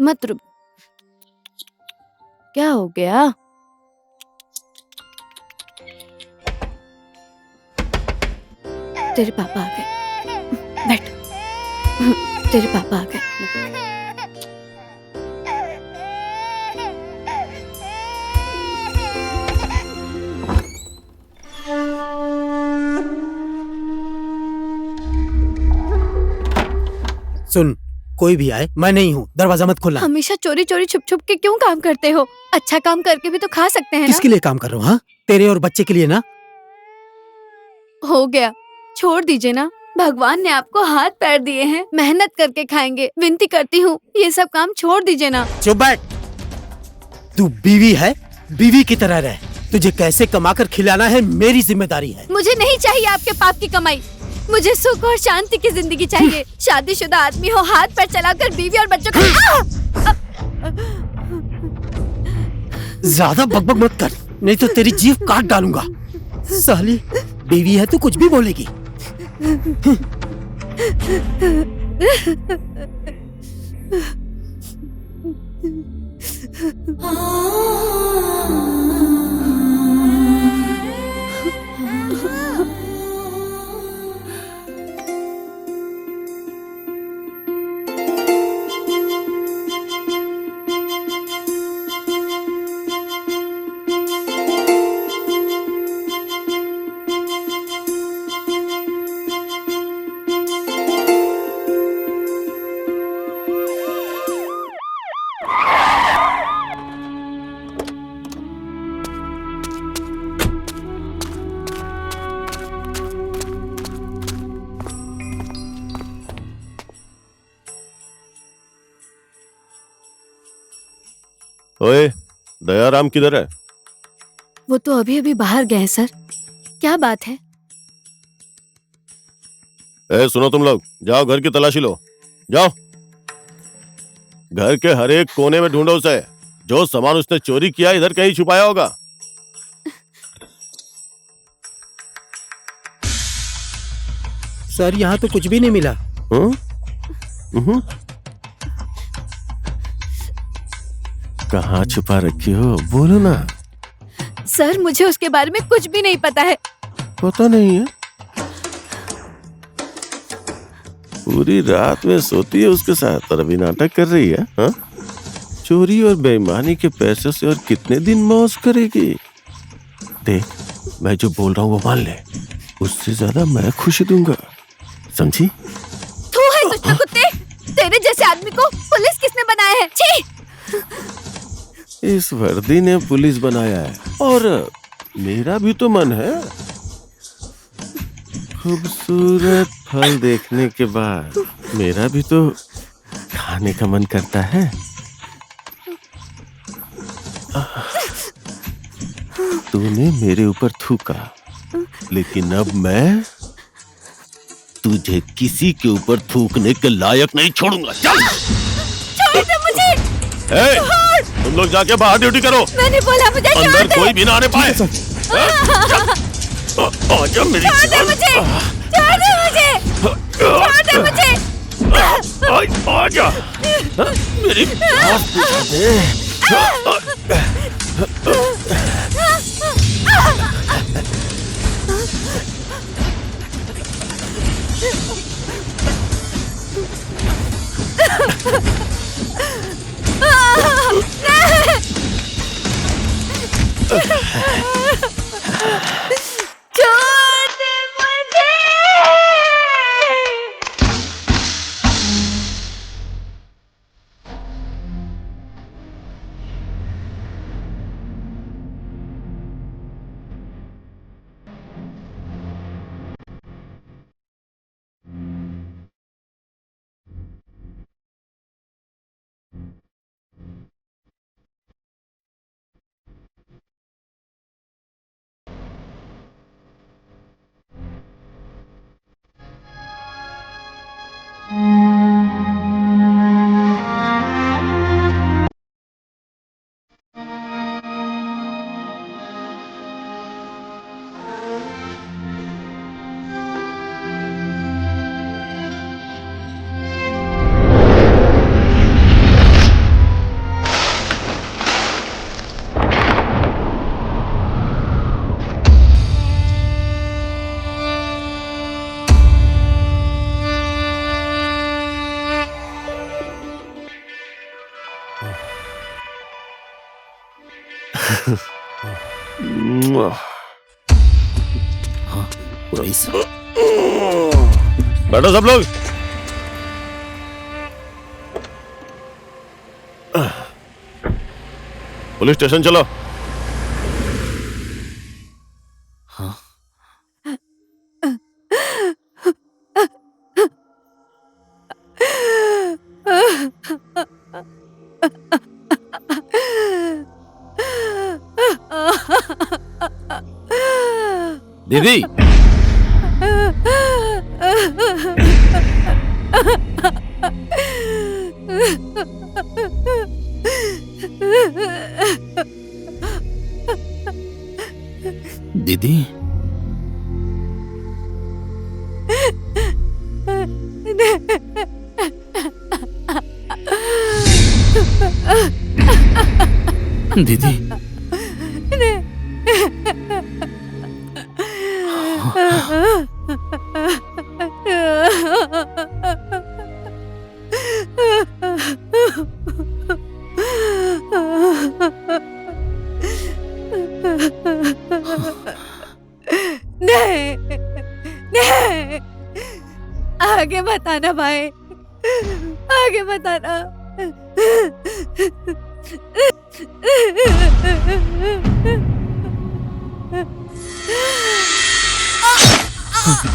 मत रो। क्या हो गया? तेरे पापा आ गए, बैठ। तेरे पापा आ गए। सुन, कोई भी आए, मैं नहीं हूँ, दरवाजा मत खोलना। हमेशा चोरी चोरी छुप छुप के क्यों काम करते हो? अच्छा काम करके भी तो खा सकते हैं ना। किसके लिए काम कर रहा हूँ? हाँ, तेरे और बच्चे के लिए ना। हो गया, छोड़ दीजिए ना। भगवान ने आपको हाथ पैर दिए हैं, मेहनत करके खाएंगे। विनती करती हूँ, ये सब काम छोड़ दीजिए ना। चुप बैठ। तू बीवी है, बीवी की तरह रह। तुझे कैसे कमाकर खिलाना है मेरी जिम्मेदारी है। मुझे नहीं चाहिए आपके पाप की कमाई, मुझे सुख और शांति की जिंदगी चाहिए। शादीशुदा आदमी हो, हाथ पैर चलाकर बीवी और बच्चों को। ज्यादा बकबक मत कर, नहीं तो तेरी जीभ काट डालूंगा। साली, बीवी है तो कुछ भी बोलेगी। ओए, दयाराम किधर है? वो तो अभी अभी बाहर गए हैं सर। क्या बात है? ए, सुनो तुम लोग, जाओ घर की तलाशी लो, जाओ। घर के हर एक कोने में ढूंढो उसे। जो सामान उसने चोरी किया इधर कहीं छुपाया होगा। सर, यहाँ तो कुछ भी नहीं मिला। कहाँ छुपा रखी हो, बोलो ना। सर, मुझे उसके बारे में कुछ भी नहीं पता है। पता नहीं है? पूरी रात में सोती है उसके साथ और अभी नाटक कर रही है। हाँ? चोरी और बेईमानी के पैसे से और कितने दिन मौज करेगी। देख, मैं जो बोल रहा हूँ वो मान ले, उससे ज्यादा मैं खुशी दूंगा, समझी? तू है दुष्ट कुत्ते, तेरे जैसे आदमी को पुलिस किसने बनाया है? छी! इस वर्दी ने पुलिस बनाया है, और मेरा भी तो मन है। खूबसूरत फल देखने के बाद मेरा भी तो खाने का मन करता है। तूने मेरे ऊपर थूका, लेकिन अब मैं तुझे किसी के ऊपर थूकने के लायक नहीं छोड़ूंगा। चल! छोड़ दे मुझे! तुम लोग जाके बाहर ड्यूटी करो। मैंने बोला मुझे छोड़ अंदर दे। कोई भी ना आने पाए। आजा मेरी छोड़ दे मुझे! छोड़ दे मुझे! छोड़ दे मुझे! आजा मेरी बात दे। बैठो सब लोग। पुलिस स्टेशन चलो। दीदी, दीदी, दीदी, नहीं, नहीं, आगे बताना भाई, आगे बताना।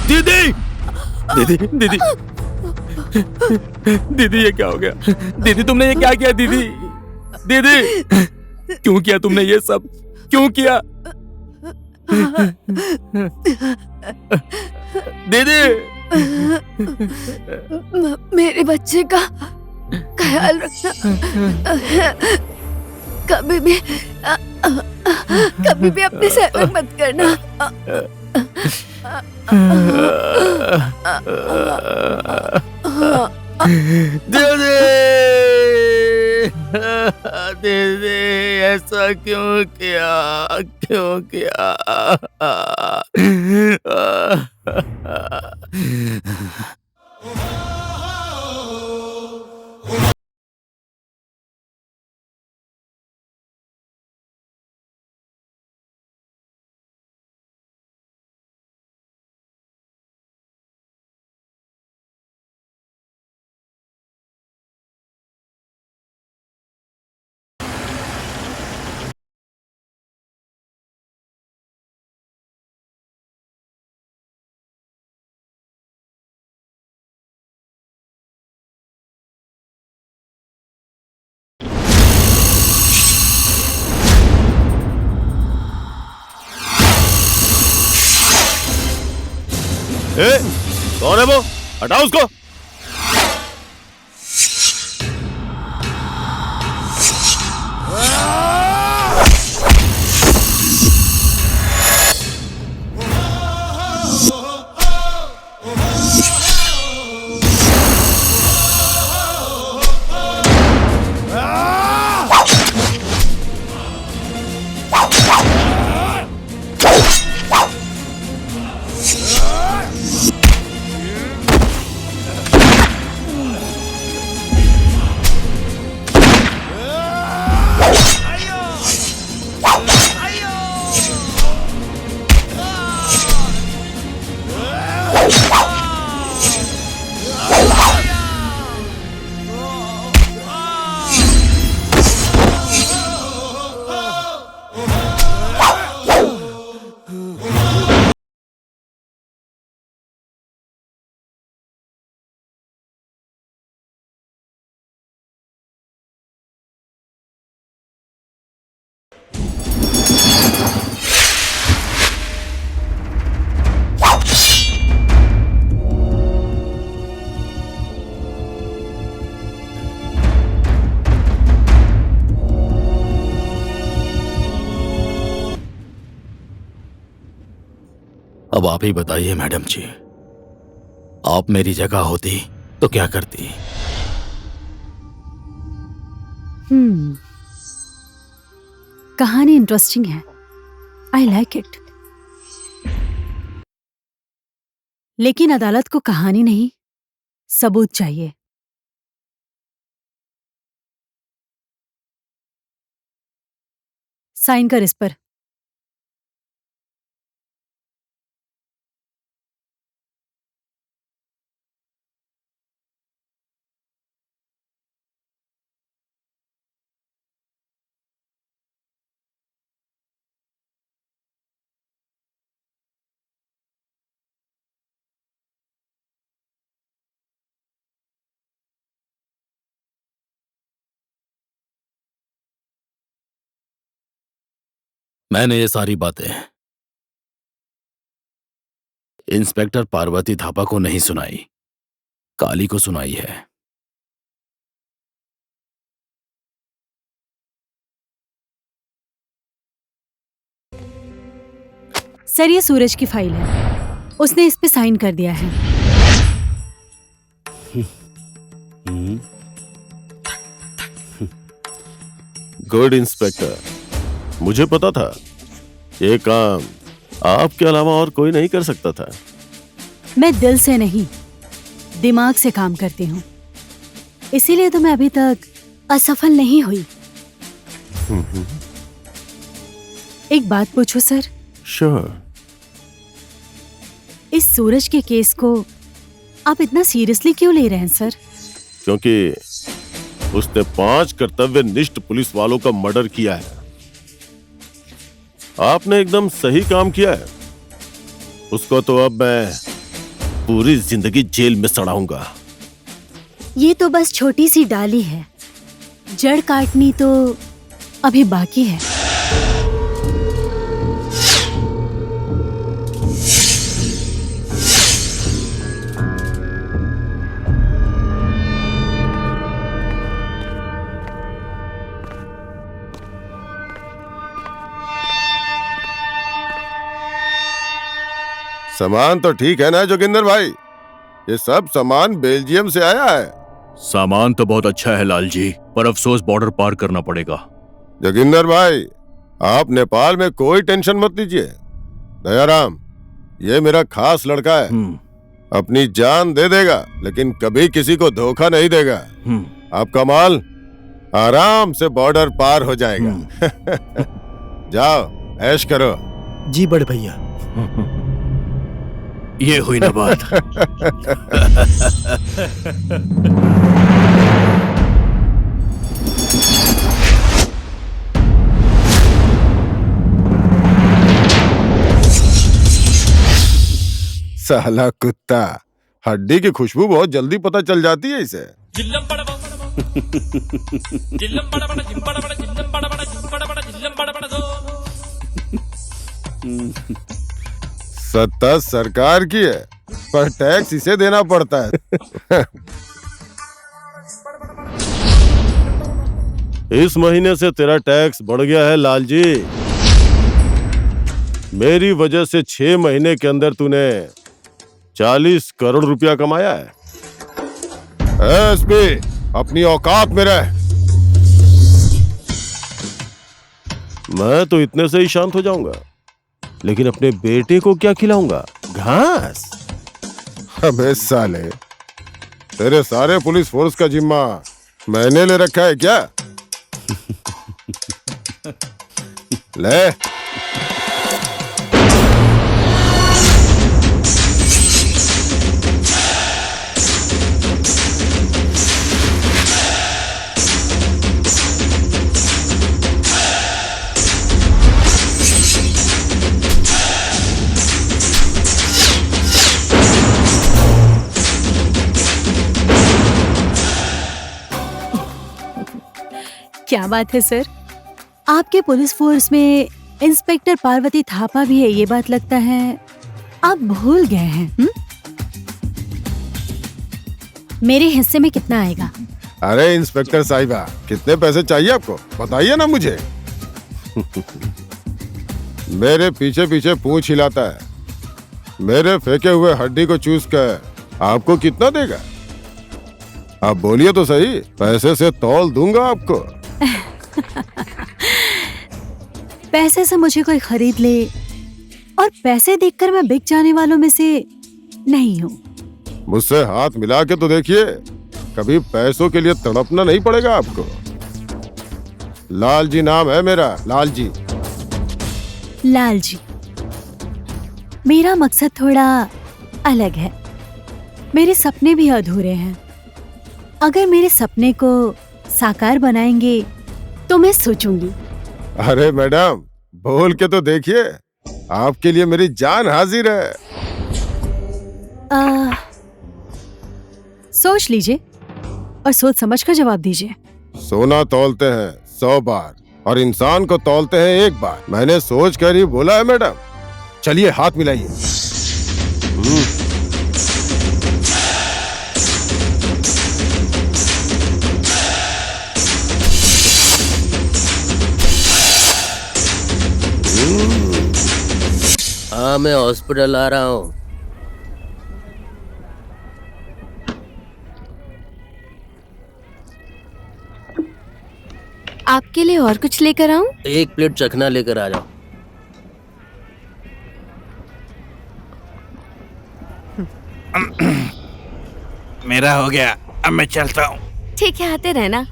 दीदी, दीदी, दीदी, दीदी, ये क्या हो गया? दीदी, तुमने ये क्या किया? दीदी, दीदी, क्यों किया तुमने ये सब? क्यों किया? दीदी, मेरे बच्चे का ख्याल रखना। कभी भी अपने से अलग मत करना। दीदी, दीदी, ऐसा क्यों किया? क्यों किया? ए, कौन है वो? हटाओ उसको। अब आप ही बताइए मैडम जी, आप मेरी जगह होती तो क्या करती? कहानी इंटरेस्टिंग है, आई लाइक इट। लेकिन अदालत को कहानी नहीं, सबूत चाहिए। साइन कर इस पर। मैंने ये सारी बातें इंस्पेक्टर पार्वती थापा को नहीं सुनाई, काली को सुनाई है। सर, ये सूरज की फाइल है, उसने इस पे साइन कर दिया है। गुड इंस्पेक्टर, मुझे पता था ये काम आपके अलावा और कोई नहीं कर सकता था। मैं दिल से नहीं, दिमाग से काम करती हूँ, इसीलिए तो मैं अभी तक असफल नहीं हुई। एक बात पूछो सर? श्योर। इस सूरज के केस को आप इतना सीरियसली क्यों ले रहे हैं सर? क्योंकि उसने 5 कर्तव्यनिष्ठ पुलिस वालों का मर्डर किया है। आपने एकदम सही काम किया है। उसको तो अब मैं पूरी जिंदगी जेल में सड़ाऊंगा। ये तो बस छोटी सी डाली है, जड़ काटनी तो अभी बाकी है। सामान तो ठीक है ना जोगिंदर भाई? ये सब सामान बेल्जियम से आया है। सामान तो बहुत अच्छा है लाल जी, पर अफसोस बॉर्डर पार करना पड़ेगा। जोगिंदर भाई, आप नेपाल में कोई टेंशन मत लीजिए। दयाराम, ये मेरा खास लड़का है, अपनी जान दे देगा लेकिन कभी किसी को धोखा नहीं देगा। आपका माल आराम से बॉर्डर पार हो जाएगा। जाओ ऐश करो। जी बड़े भैया। ये हुई ना बात। साला कुत्ता, हड्डी की खुशबू बहुत जल्दी पता चल जाती है इसे। सत्ता सरकार की है, पर टैक्स इसे देना पड़ता है। इस महीने से तेरा टैक्स बढ़ गया है लाल जी। मेरी वजह से 6 महीने के अंदर तूने 40 करोड़ रुपया कमाया है। एसपी, अपनी औकात में रह। मैं तो इतने से ही शांत हो जाऊंगा, लेकिन अपने बेटे को क्या खिलाऊंगा? घास? अबे साले, तेरे सारे पुलिस फोर्स का जिम्मा मैंने ले रखा है क्या? ले। क्या बात है सर, आपके पुलिस फोर्स में इंस्पेक्टर पार्वती थापा भी है, ये बात लगता है आप भूल गए हैं। मेरे हिस्से में कितना आएगा? अरे इंस्पेक्टर साहिबा, कितने पैसे चाहिए आपको? बताइए ना मुझे। मेरे पीछे पीछे पूंछ हिलाता है, मेरे फेंके हुए हड्डी को चूस कर आपको कितना देगा? आप बोलिए तो सही, पैसे से तौल दूंगा आपको। पैसे से मुझे कोई खरीद ले और पैसे देखकर मैं बिक जाने वालों में से नहीं हूँ। मुझसे हाथ मिला के तो देखिए, कभी पैसों के लिए तड़पना नहीं पड़ेगा आपको। लाल जी नाम है मेरा, लाल जी। लाल जी, मेरा मकसद थोड़ा अलग है। मेरे सपने भी अधूरे हैं। अगर मेरे सपने को साकार बनाएंगे तो मैं सोचूंगी। अरे मैडम, बोल के तो देखिए, आपके लिए मेरी जान हाजिर है। सोच लीजिए और सोच समझ कर जवाब दीजिए। सोना तौलते हैं 100 बार और इंसान को तौलते हैं 1 बार। मैंने सोच कर ही बोला है मैडम। चलिए हाथ मिलाइए। हाँ, मैं हॉस्पिटल आ रहा हूँ। आपके लिए और कुछ लेकर आऊं? 1 प्लेट चखना लेकर आ जाओ। मेरा हो गया, अब मैं चलता हूँ। ठीक है, आते रहना।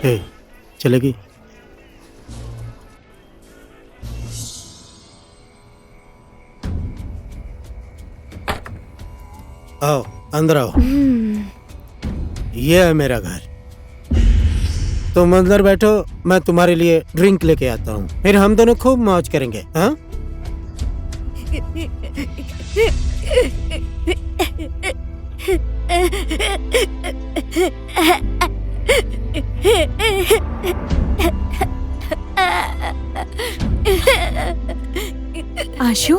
हे, चलेगी? आओ, अंदर आओ। ये है मेरा घर। तुम अंदर बैठो, मैं तुम्हारे लिए ड्रिंक लेके आता हूँ। फिर हम दोनों खूब मौज करेंगे। हाँ? आशु,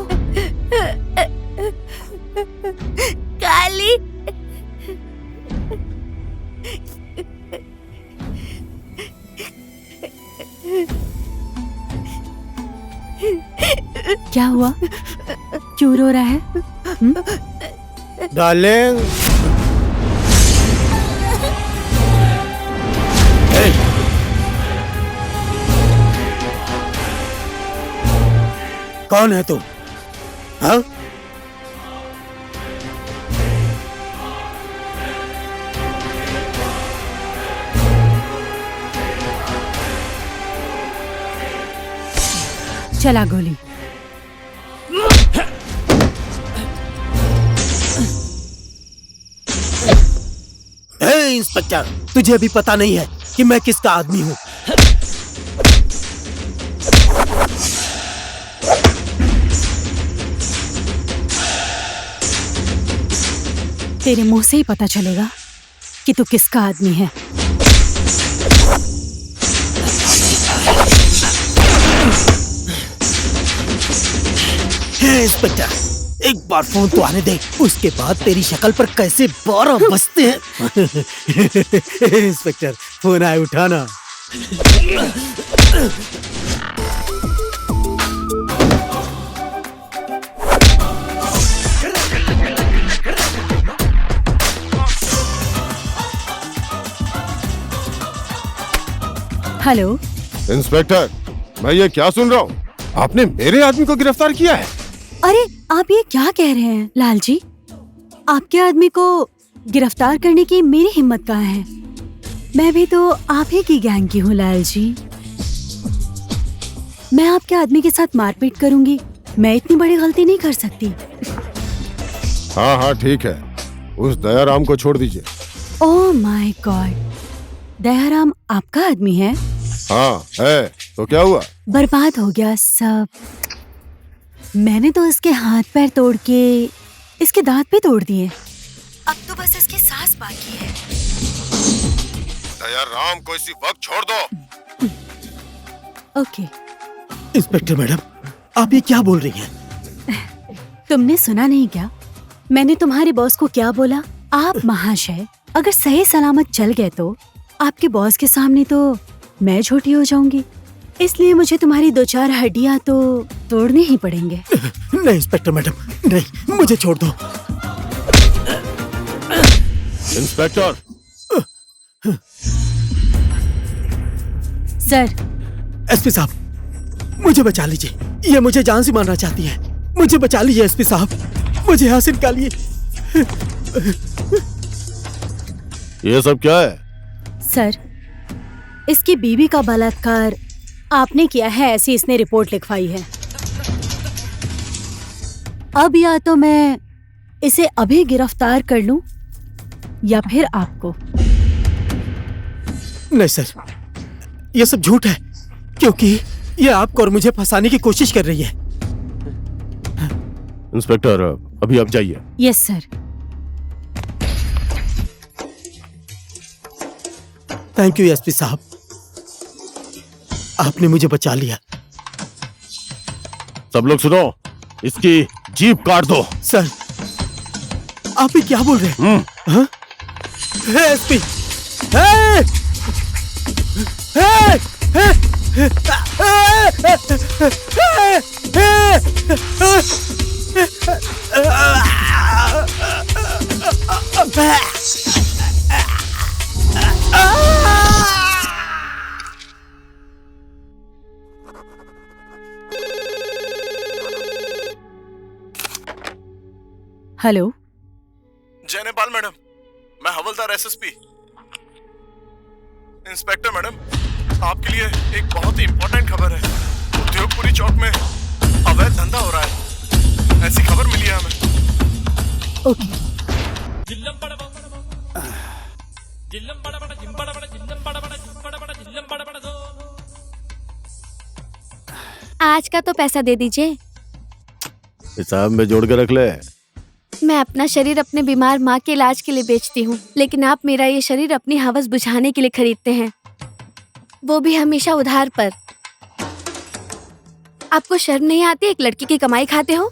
काली, क्या हुआ? क्यों रो रहा है? डार्लिंग, कौन है तुम? हाँ? चला गोली। इंस्पेक्टर, तुझे अभी पता नहीं है कि मैं किसका आदमी हूँ। तेरे मुंह से ही पता चलेगा कि तू किसका आदमी है। इंस्पेक्टर, एक बार फोन तो आने दे, उसके बाद तेरी शक्ल पर कैसे 12 बजते हैं। इंस्पेक्टर, फोन आए, उठाना। हेलो इंस्पेक्टर, मैं ये क्या सुन रहा हूँ? आपने मेरे आदमी को गिरफ्तार किया है? अरे आप ये क्या कह रहे हैं लाल जी? आपके आदमी को गिरफ्तार करने की मेरी हिम्मत कहाँ है? मैं भी तो आप ही की गैंग की हूँ लाल जी। मैं आपके आदमी के साथ मारपीट करूंगी? मैं इतनी बड़ी गलती नहीं कर सकती। हाँ हाँ ठीक है, उस दयाराम को छोड़ दीजिए। ओह माय गॉड, दयाराम आपका आदमी है? हाँ है, तो क्या हुआ? बर्बाद हो गया सब। मैंने तो इसके हाथ पैर तोड़ के इसके दांत भी तोड़ दिए। अब तो बस इसकी सांस बाकी है। दयाराम को इसी वक्त छोड़ दो। ओके। इंस्पेक्टर मैडम, आप ये क्या बोल रही हैं? तुमने सुना नहीं क्या? मैंने तुम्हारे बॉस को क्या बोला? आप महाशय अगर सही सलामत चल गए तो आपके बॉस के सामने तो मैं झूठी हो जाऊंगी, इसलिए मुझे तुम्हारी 2-4 हड्डियां तो तोड़ने ही पड़ेंगे। नहीं इंस्पेक्टर मैडम, नहीं, मुझे छोड़ दो। इंस्पेक्टर। सर। एसपी साहब, मुझे बचा लीजिए, ये मुझे जान से मारना चाहती है। मुझे बचा लीजिए एसपी साहब, मुझे यहाँ से निकालिए। ये सब क्या है? सर, इसकी बीवी का बलात्कार आपने किया है, ऐसी इसने रिपोर्ट लिखवाई है। अब या तो मैं इसे अभी गिरफ्तार कर लूं या फिर आपको। नहीं सर, ये सब झूठ है, क्योंकि ये आपको और मुझे फंसाने की कोशिश कर रही है। इंस्पेक्टर, अभी आप जाइए। Yes sir. Thank you SP साहब, आपने मुझे बचा लिया। सब लोग सुनो, इसकी जीप काट दो। सर, आप ये क्या बोल रहे हैं? हाँ? SP, hello. जय नेपाल मैडम, मैं हवलदार एसएसपी। इंस्पेक्टर मैडम, आपके लिए एक बहुत ही इंपॉर्टेंट खबर है। उद्योगपुरी चौक में अवैध धंधा हो रहा है, ऐसी खबर मिली है हमें। ओके। आज का तो पैसा दे दीजिए। हिसाब में जोड़ के रख ले। मैं अपना शरीर अपने बीमार माँ के इलाज के लिए बेचती हूँ, लेकिन आप मेरा ये शरीर अपनी हवस बुझाने के लिए खरीदते हैं, वो भी हमेशा उधार पर। आपको शर्म नहीं आती? एक लड़की की कमाई खाते हो।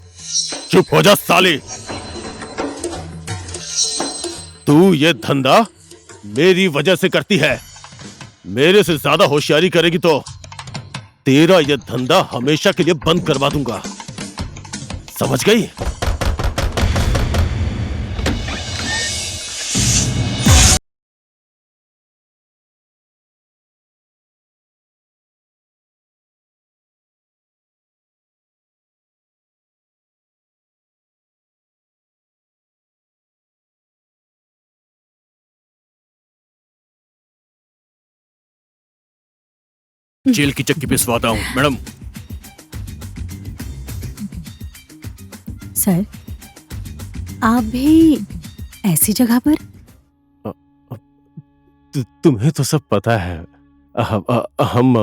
चुप हो जा साली। तू ये धंधा मेरी वजह से करती है। मेरे से ज्यादा होशियारी करेगी तो तेरा ये धंधा हमेशा के लिए बंद करवा दूंगा, समझ गई? जेल की चक्की पिसवाता हूँ मैडम। सर, आप भी ऐसी जगह पर? तुम्हें तो सब पता है, हम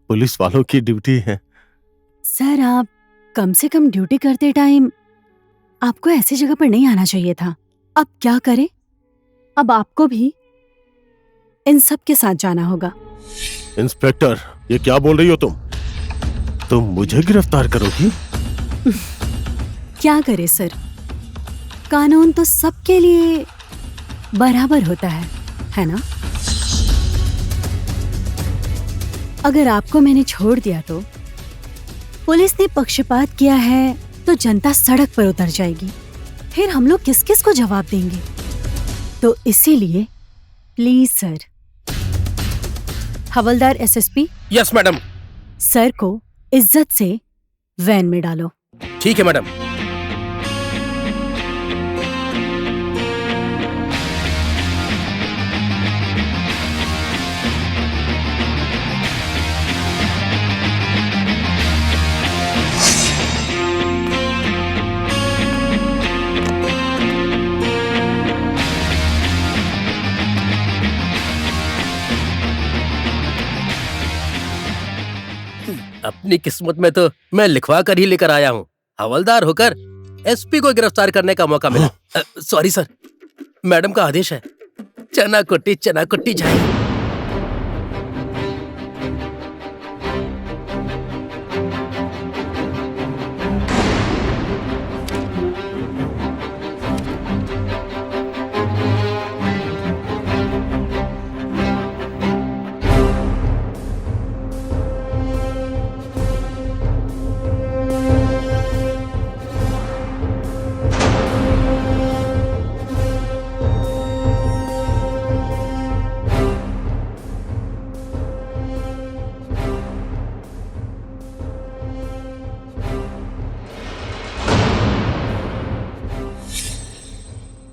पुलिस वालों की ड्यूटी है। सर, आप कम से कम ड्यूटी करते टाइम आपको ऐसी जगह पर नहीं आना चाहिए था। अब क्या करें? अब आपको भी इन सब के साथ जाना होगा। इंस्पेक्टर, ये क्या बोल रही हो तुम? तुम मुझे गिरफ्तार करोगी? क्या करे सर, कानून तो सबके लिए बराबर होता है ना? अगर आपको मैंने छोड़ दिया तो पुलिस ने पक्षपात किया है तो जनता सड़क पर उतर जाएगी, फिर हम लोग किस किस को जवाब देंगे? तो इसीलिए please sir, havildar SSP yes madam. Sir को इज्जत से वैन में डालो। ठीक है मैडम। अपनी किस्मत में तो मैं लिखवा कर ही लेकर आया हूँ। हवलदार होकर एसपी को गिरफ्तार करने का मौका मिला। सॉरी सर, मैडम का आदेश है। चना कुट्टी जाए।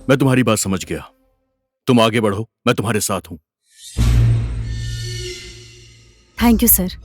मैं तुम्हारी बात समझ गया। तुम आगे बढ़ो, मैं तुम्हारे साथ हूं। Thank you sir.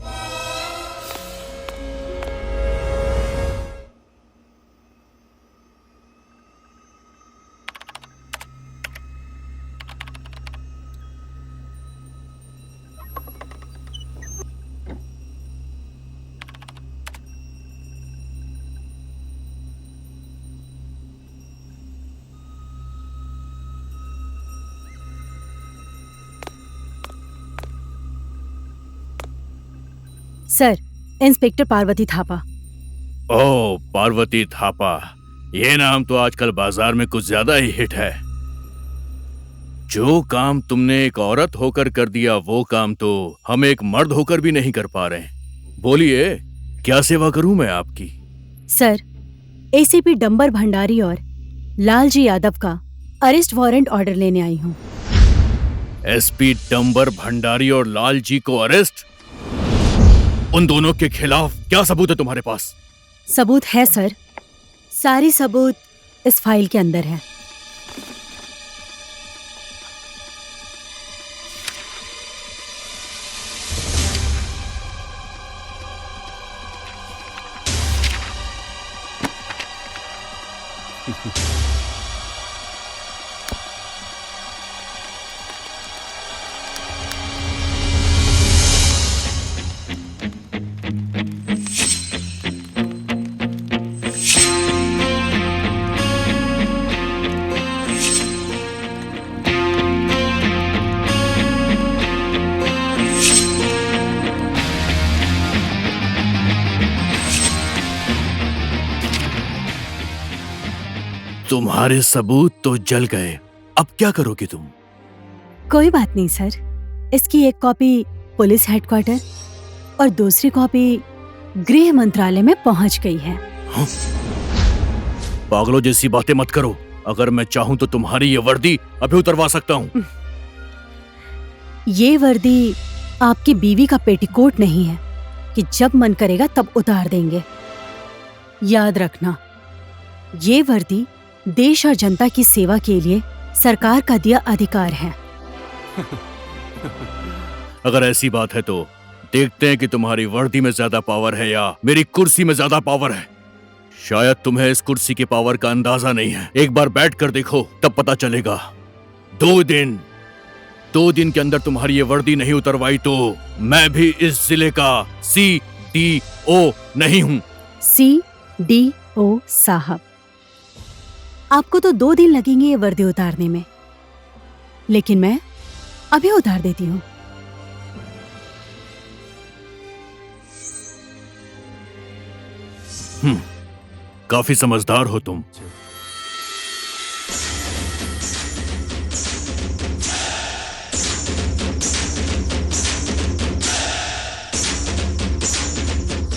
Sir, inspector Parvati Thapa. Oh, Parvati Thapa, ये नाम तो आजकल बाजार में कुछ ज्यादा ही हिट है। जो काम तुमने एक औरत होकर कर दिया, वो काम तो हम एक मर्द होकर भी नहीं कर पा रहे। बोलिए, क्या सेवा करूं मैं आपकी? सर, एसीपी डंबर भंडारी और लालजी यादव का अरेस्ट वारंट ऑर्डर लेने आई हूँ। एसपी डंबर भंडारी और लालजी को अरेस्ट? उन दोनों के खिलाफ क्या सबूत है तुम्हारे पास? सबूत है सर, सारी सबूत इस फाइल के अंदर है। तुम्हारे सबूत तो जल गए, अब क्या करोगे तुम? कोई बात नहीं सर, इसकी एक कॉपी पुलिस हेडक्वार्टर और दूसरी कॉपी गृह मंत्रालय में पहुंच गई है। हाँ? पागलों जैसी बातें मत करो। अगर मैं चाहूं तो तुम्हारी ये वर्दी अभी उतरवा सकता हूं। ये वर्दी आपकी बीवी का पेटीकोट नहीं है कि जब मन करेगा तब उतार देंगे। याद रखना, ये वर्दी देश और जनता की सेवा के लिए सरकार का दिया अधिकार है। अगर ऐसी बात है तो देखते हैं कि तुम्हारी वर्दी में ज्यादा पावर है या मेरी कुर्सी में ज्यादा पावर है। शायद तुम्हें इस कुर्सी के पावर का अंदाजा नहीं है। एक बार बैठ कर देखो, तब पता चलेगा। 2 दिन के अंदर तुम्हारी ये वर्दी नहीं उतरवाई तो मैं भी इस जिले का CDO नहीं हूं। CDO साहब, आपको तो 2 दिन लगेंगे ये वर्दी उतारने में, लेकिन मैं अभी उतार देती हूँ। काफी समझदार हो तुम।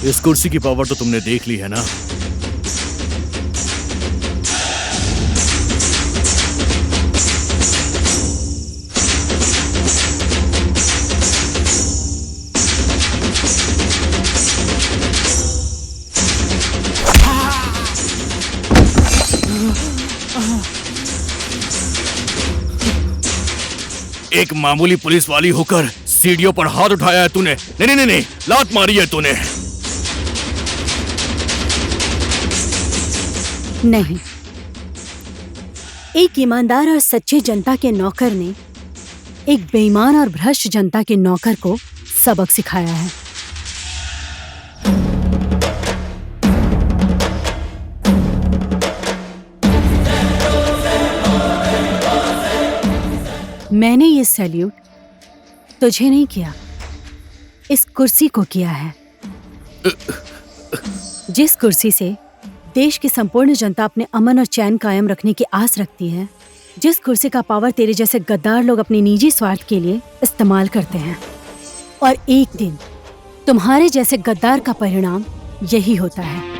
इस कुर्सी की पावर तो तुमने देख ली है ना। एक मामूली पुलिस वाली होकर सीढ़ियों पर हाथ उठाया है तूने। नहीं नहीं नहीं नहीं, लात मारी है तूने। नहीं, एक ईमानदार और सच्चे जनता के नौकर ने एक बेईमान और भ्रष्ट जनता के नौकर को सबक सिखाया है। मैंने ये सैल्यूट तुझे नहीं किया, इस कुर्सी को किया है, जिस कुर्सी से देश की संपूर्ण जनता अपने अमन और चैन कायम रखने की आस रखती है, जिस कुर्सी का पावर तेरे जैसे गद्दार लोग अपने निजी स्वार्थ के लिए इस्तेमाल करते हैं। और एक दिन तुम्हारे जैसे गद्दार का परिणाम यही होता है।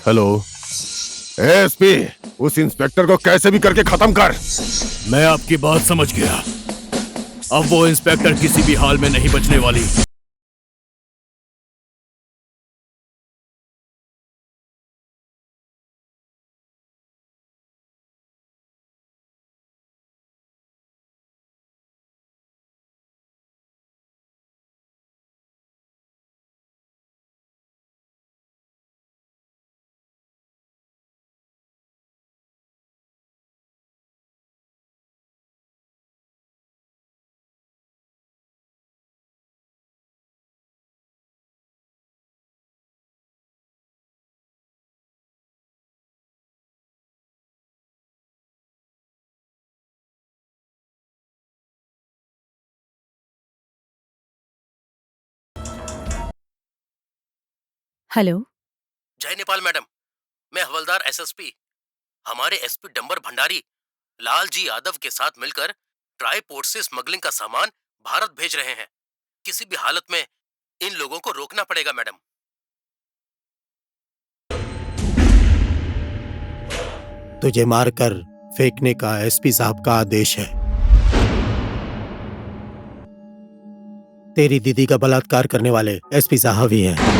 हेलो एसपी, उस इंस्पेक्टर को कैसे भी करके खत्म कर। मैं आपकी बात समझ गया। अब वो इंस्पेक्टर किसी भी हाल में नहीं बचने वाली। हेलो, जय नेपाल मैडम, मैं हवलदार एसएसपी हमारे एसपी डंबर भंडारी लालजी यादव के साथ मिलकर ट्राई पोर्ट से स्मगलिंग का सामान भारत भेज रहे हैं। किसी भी हालत में इन लोगों को रोकना पड़ेगा मैडम। तुझे मारकर फेंकने का एसपी साहब का आदेश है। तेरी दीदी का बलात्कार करने वाले एसपी साहब ही हैं।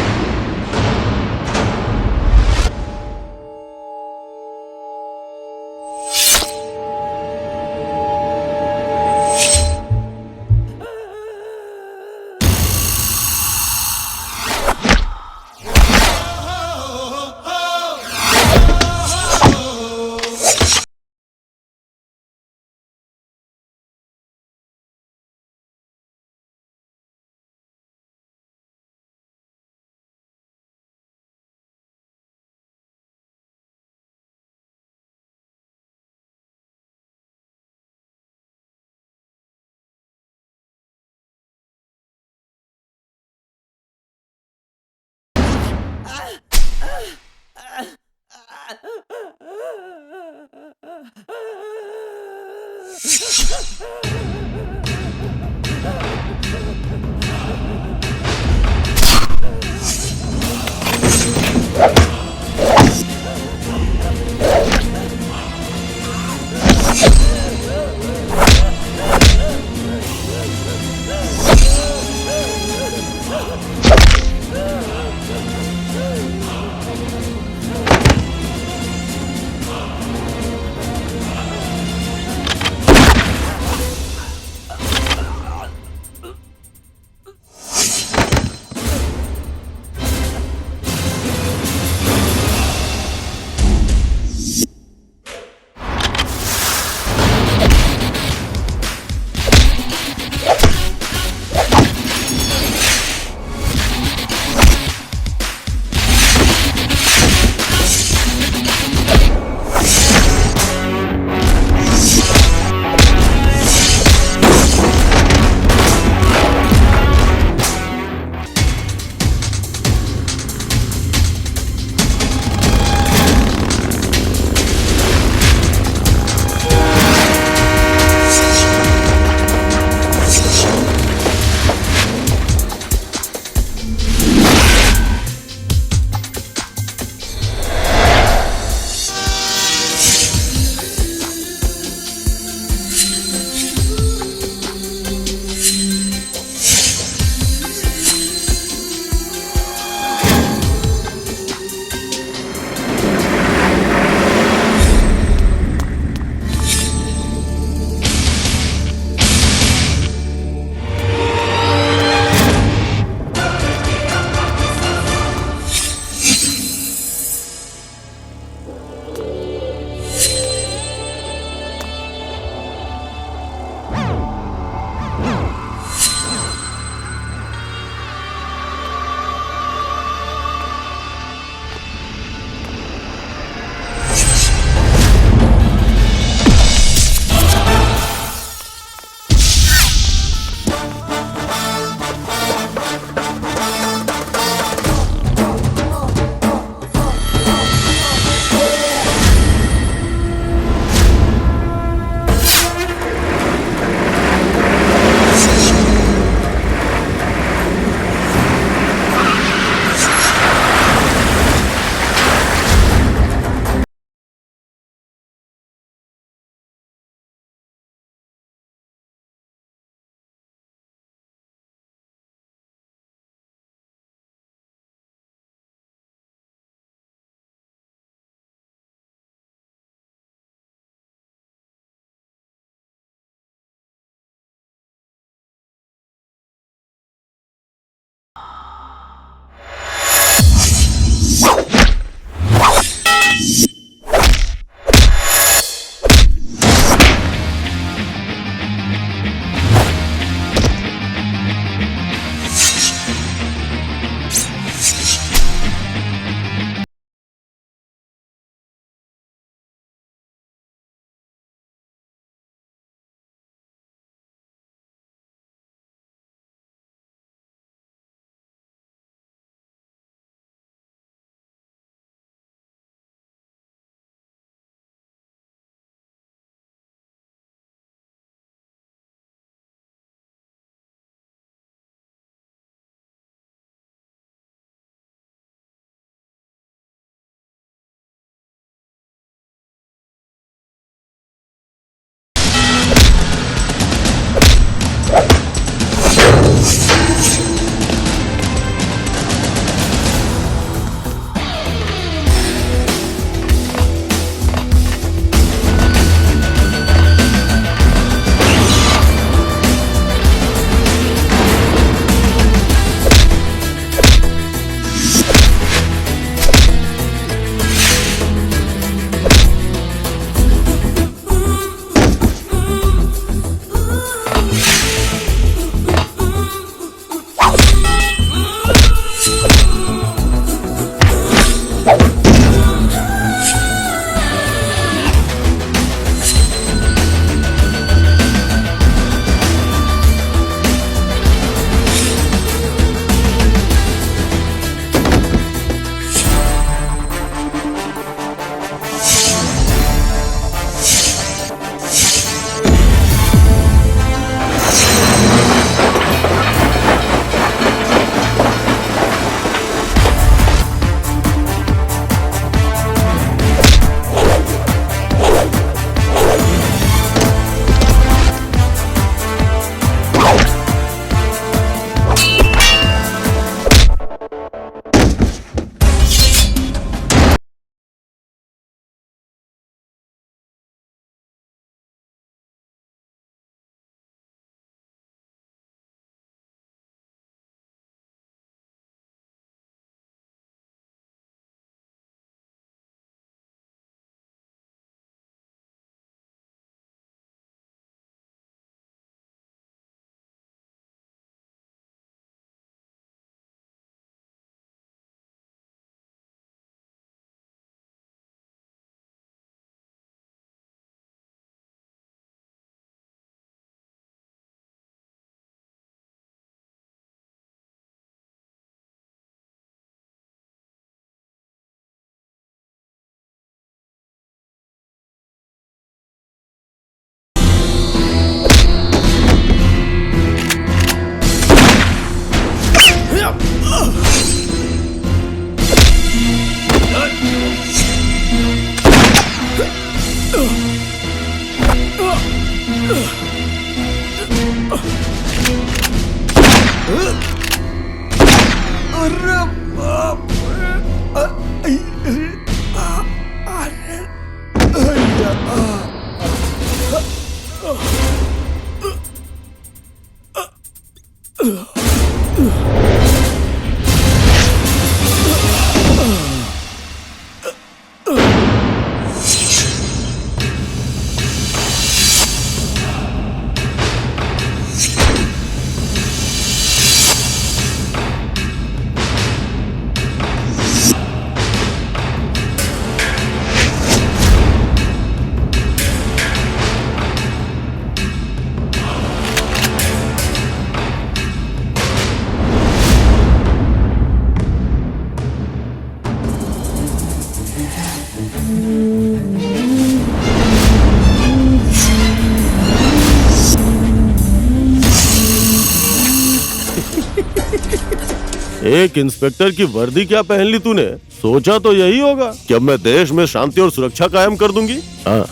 एक इंस्पेक्टर की वर्दी क्या पहन ली तूने? सोचा तो यही होगा कि अब मैं देश में शांति और सुरक्षा कायम कर दूंगी। हाँ।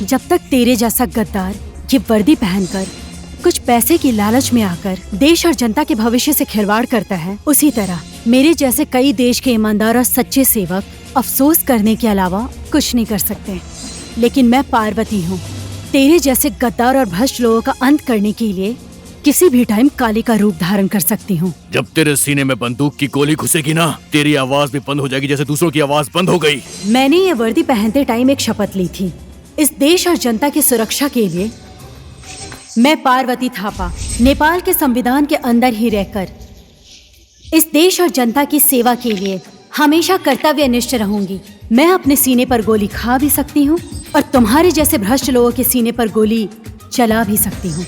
जब तक तेरे जैसा गद्दार ये वर्दी पहनकर कुछ पैसे की लालच में आकर देश और जनता के भविष्य से खिलवाड़ करता है, उसी तरह मेरे जैसे कई देश के ईमानदार और सच्चे सेवक अफसोस करने के अलावा कुछ नहीं कर सकते। लेकिन मैं पार्वती हूँ, तेरे जैसे गद्दार और भ्रष्ट लोगों का अंत करने के लिए किसी भी टाइम काली का रूप धारण कर सकती हूँ। जब तेरे सीने में बंदूक की गोली घुसेगी ना, तेरी आवाज भी बंद हो जाएगी जैसे दूसरों की आवाज बंद हो गई। मैंने ये वर्दी पहनते टाइम एक शपथ ली थी, इस देश और जनता की सुरक्षा के लिए मैं पार्वती थापा नेपाल के संविधान के अंदर ही रहकर इस देश और जनता की सेवा के लिए हमेशा कर्तव्यनिष्ठ रहूंगी। मैं अपने सीने पर गोली खा भी सकती हूँ और तुम्हारे जैसे भ्रष्ट लोगों के सीने पर गोली चला भी सकती हूँ।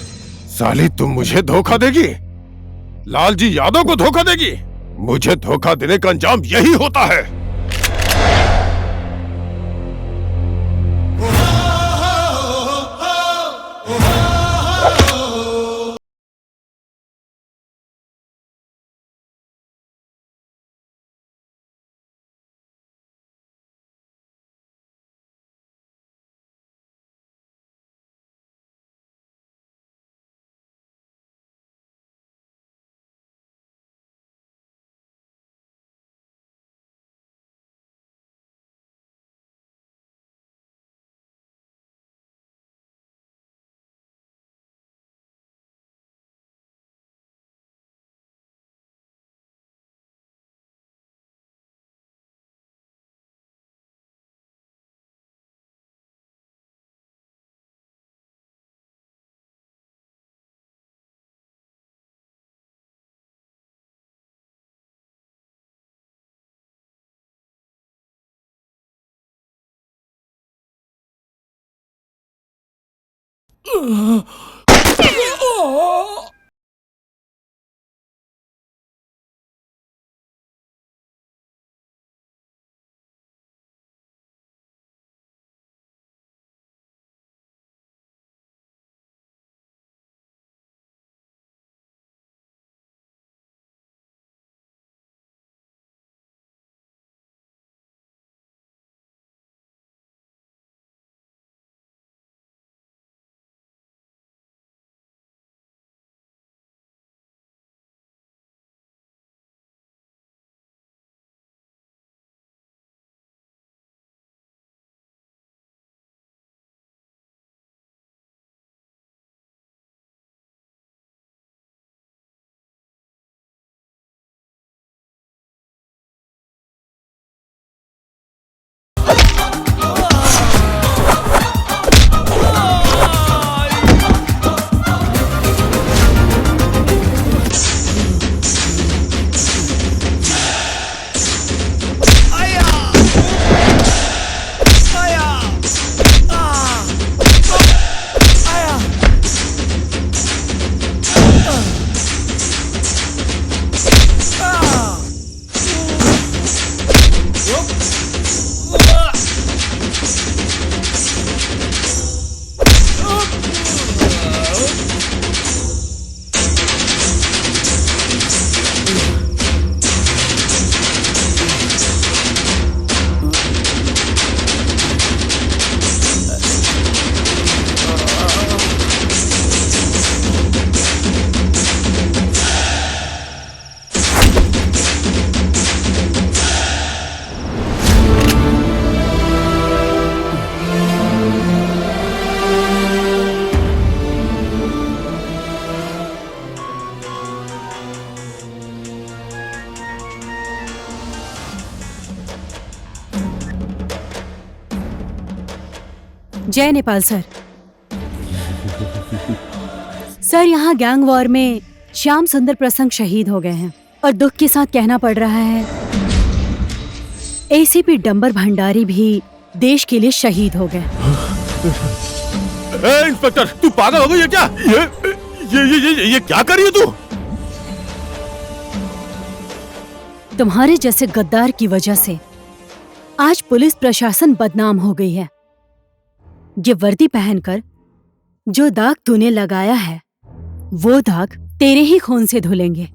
साली तुम मुझे धोखा देगी? लालजी यादव को धोखा देगी? मुझे धोखा देने का अंजाम यही होता है। जय नेपाल सर। सर, यहाँ गैंग वॉर में श्याम सुंदर प्रसंग शहीद हो गए हैं और दुख के साथ कहना पड़ रहा है एसीपी डंबर भंडारी भी देश के लिए शहीद हो गए। इंस्पेक्टर, तू पागल हो गई है क्या? ये क्या कर रही है तू? तुम्हारे जैसे गद्दार की वजह से आज पुलिस प्रशासन बदनाम हो गई है। ये वर्दी पहनकर जो दाग तूने लगाया है वो दाग तेरे ही खून से धुलेंगे।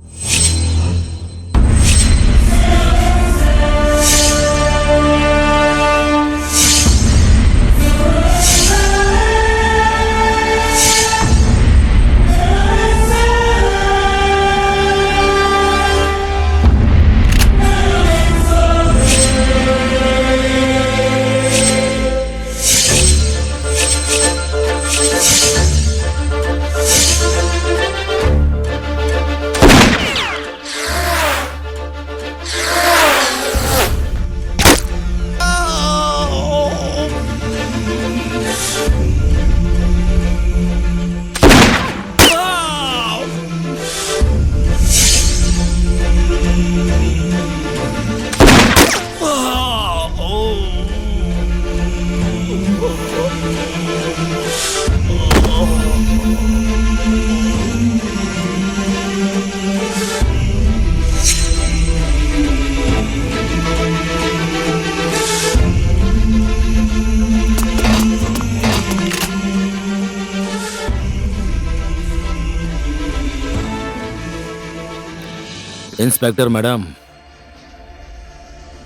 इंस्पेक्टर मैडम,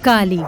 काली।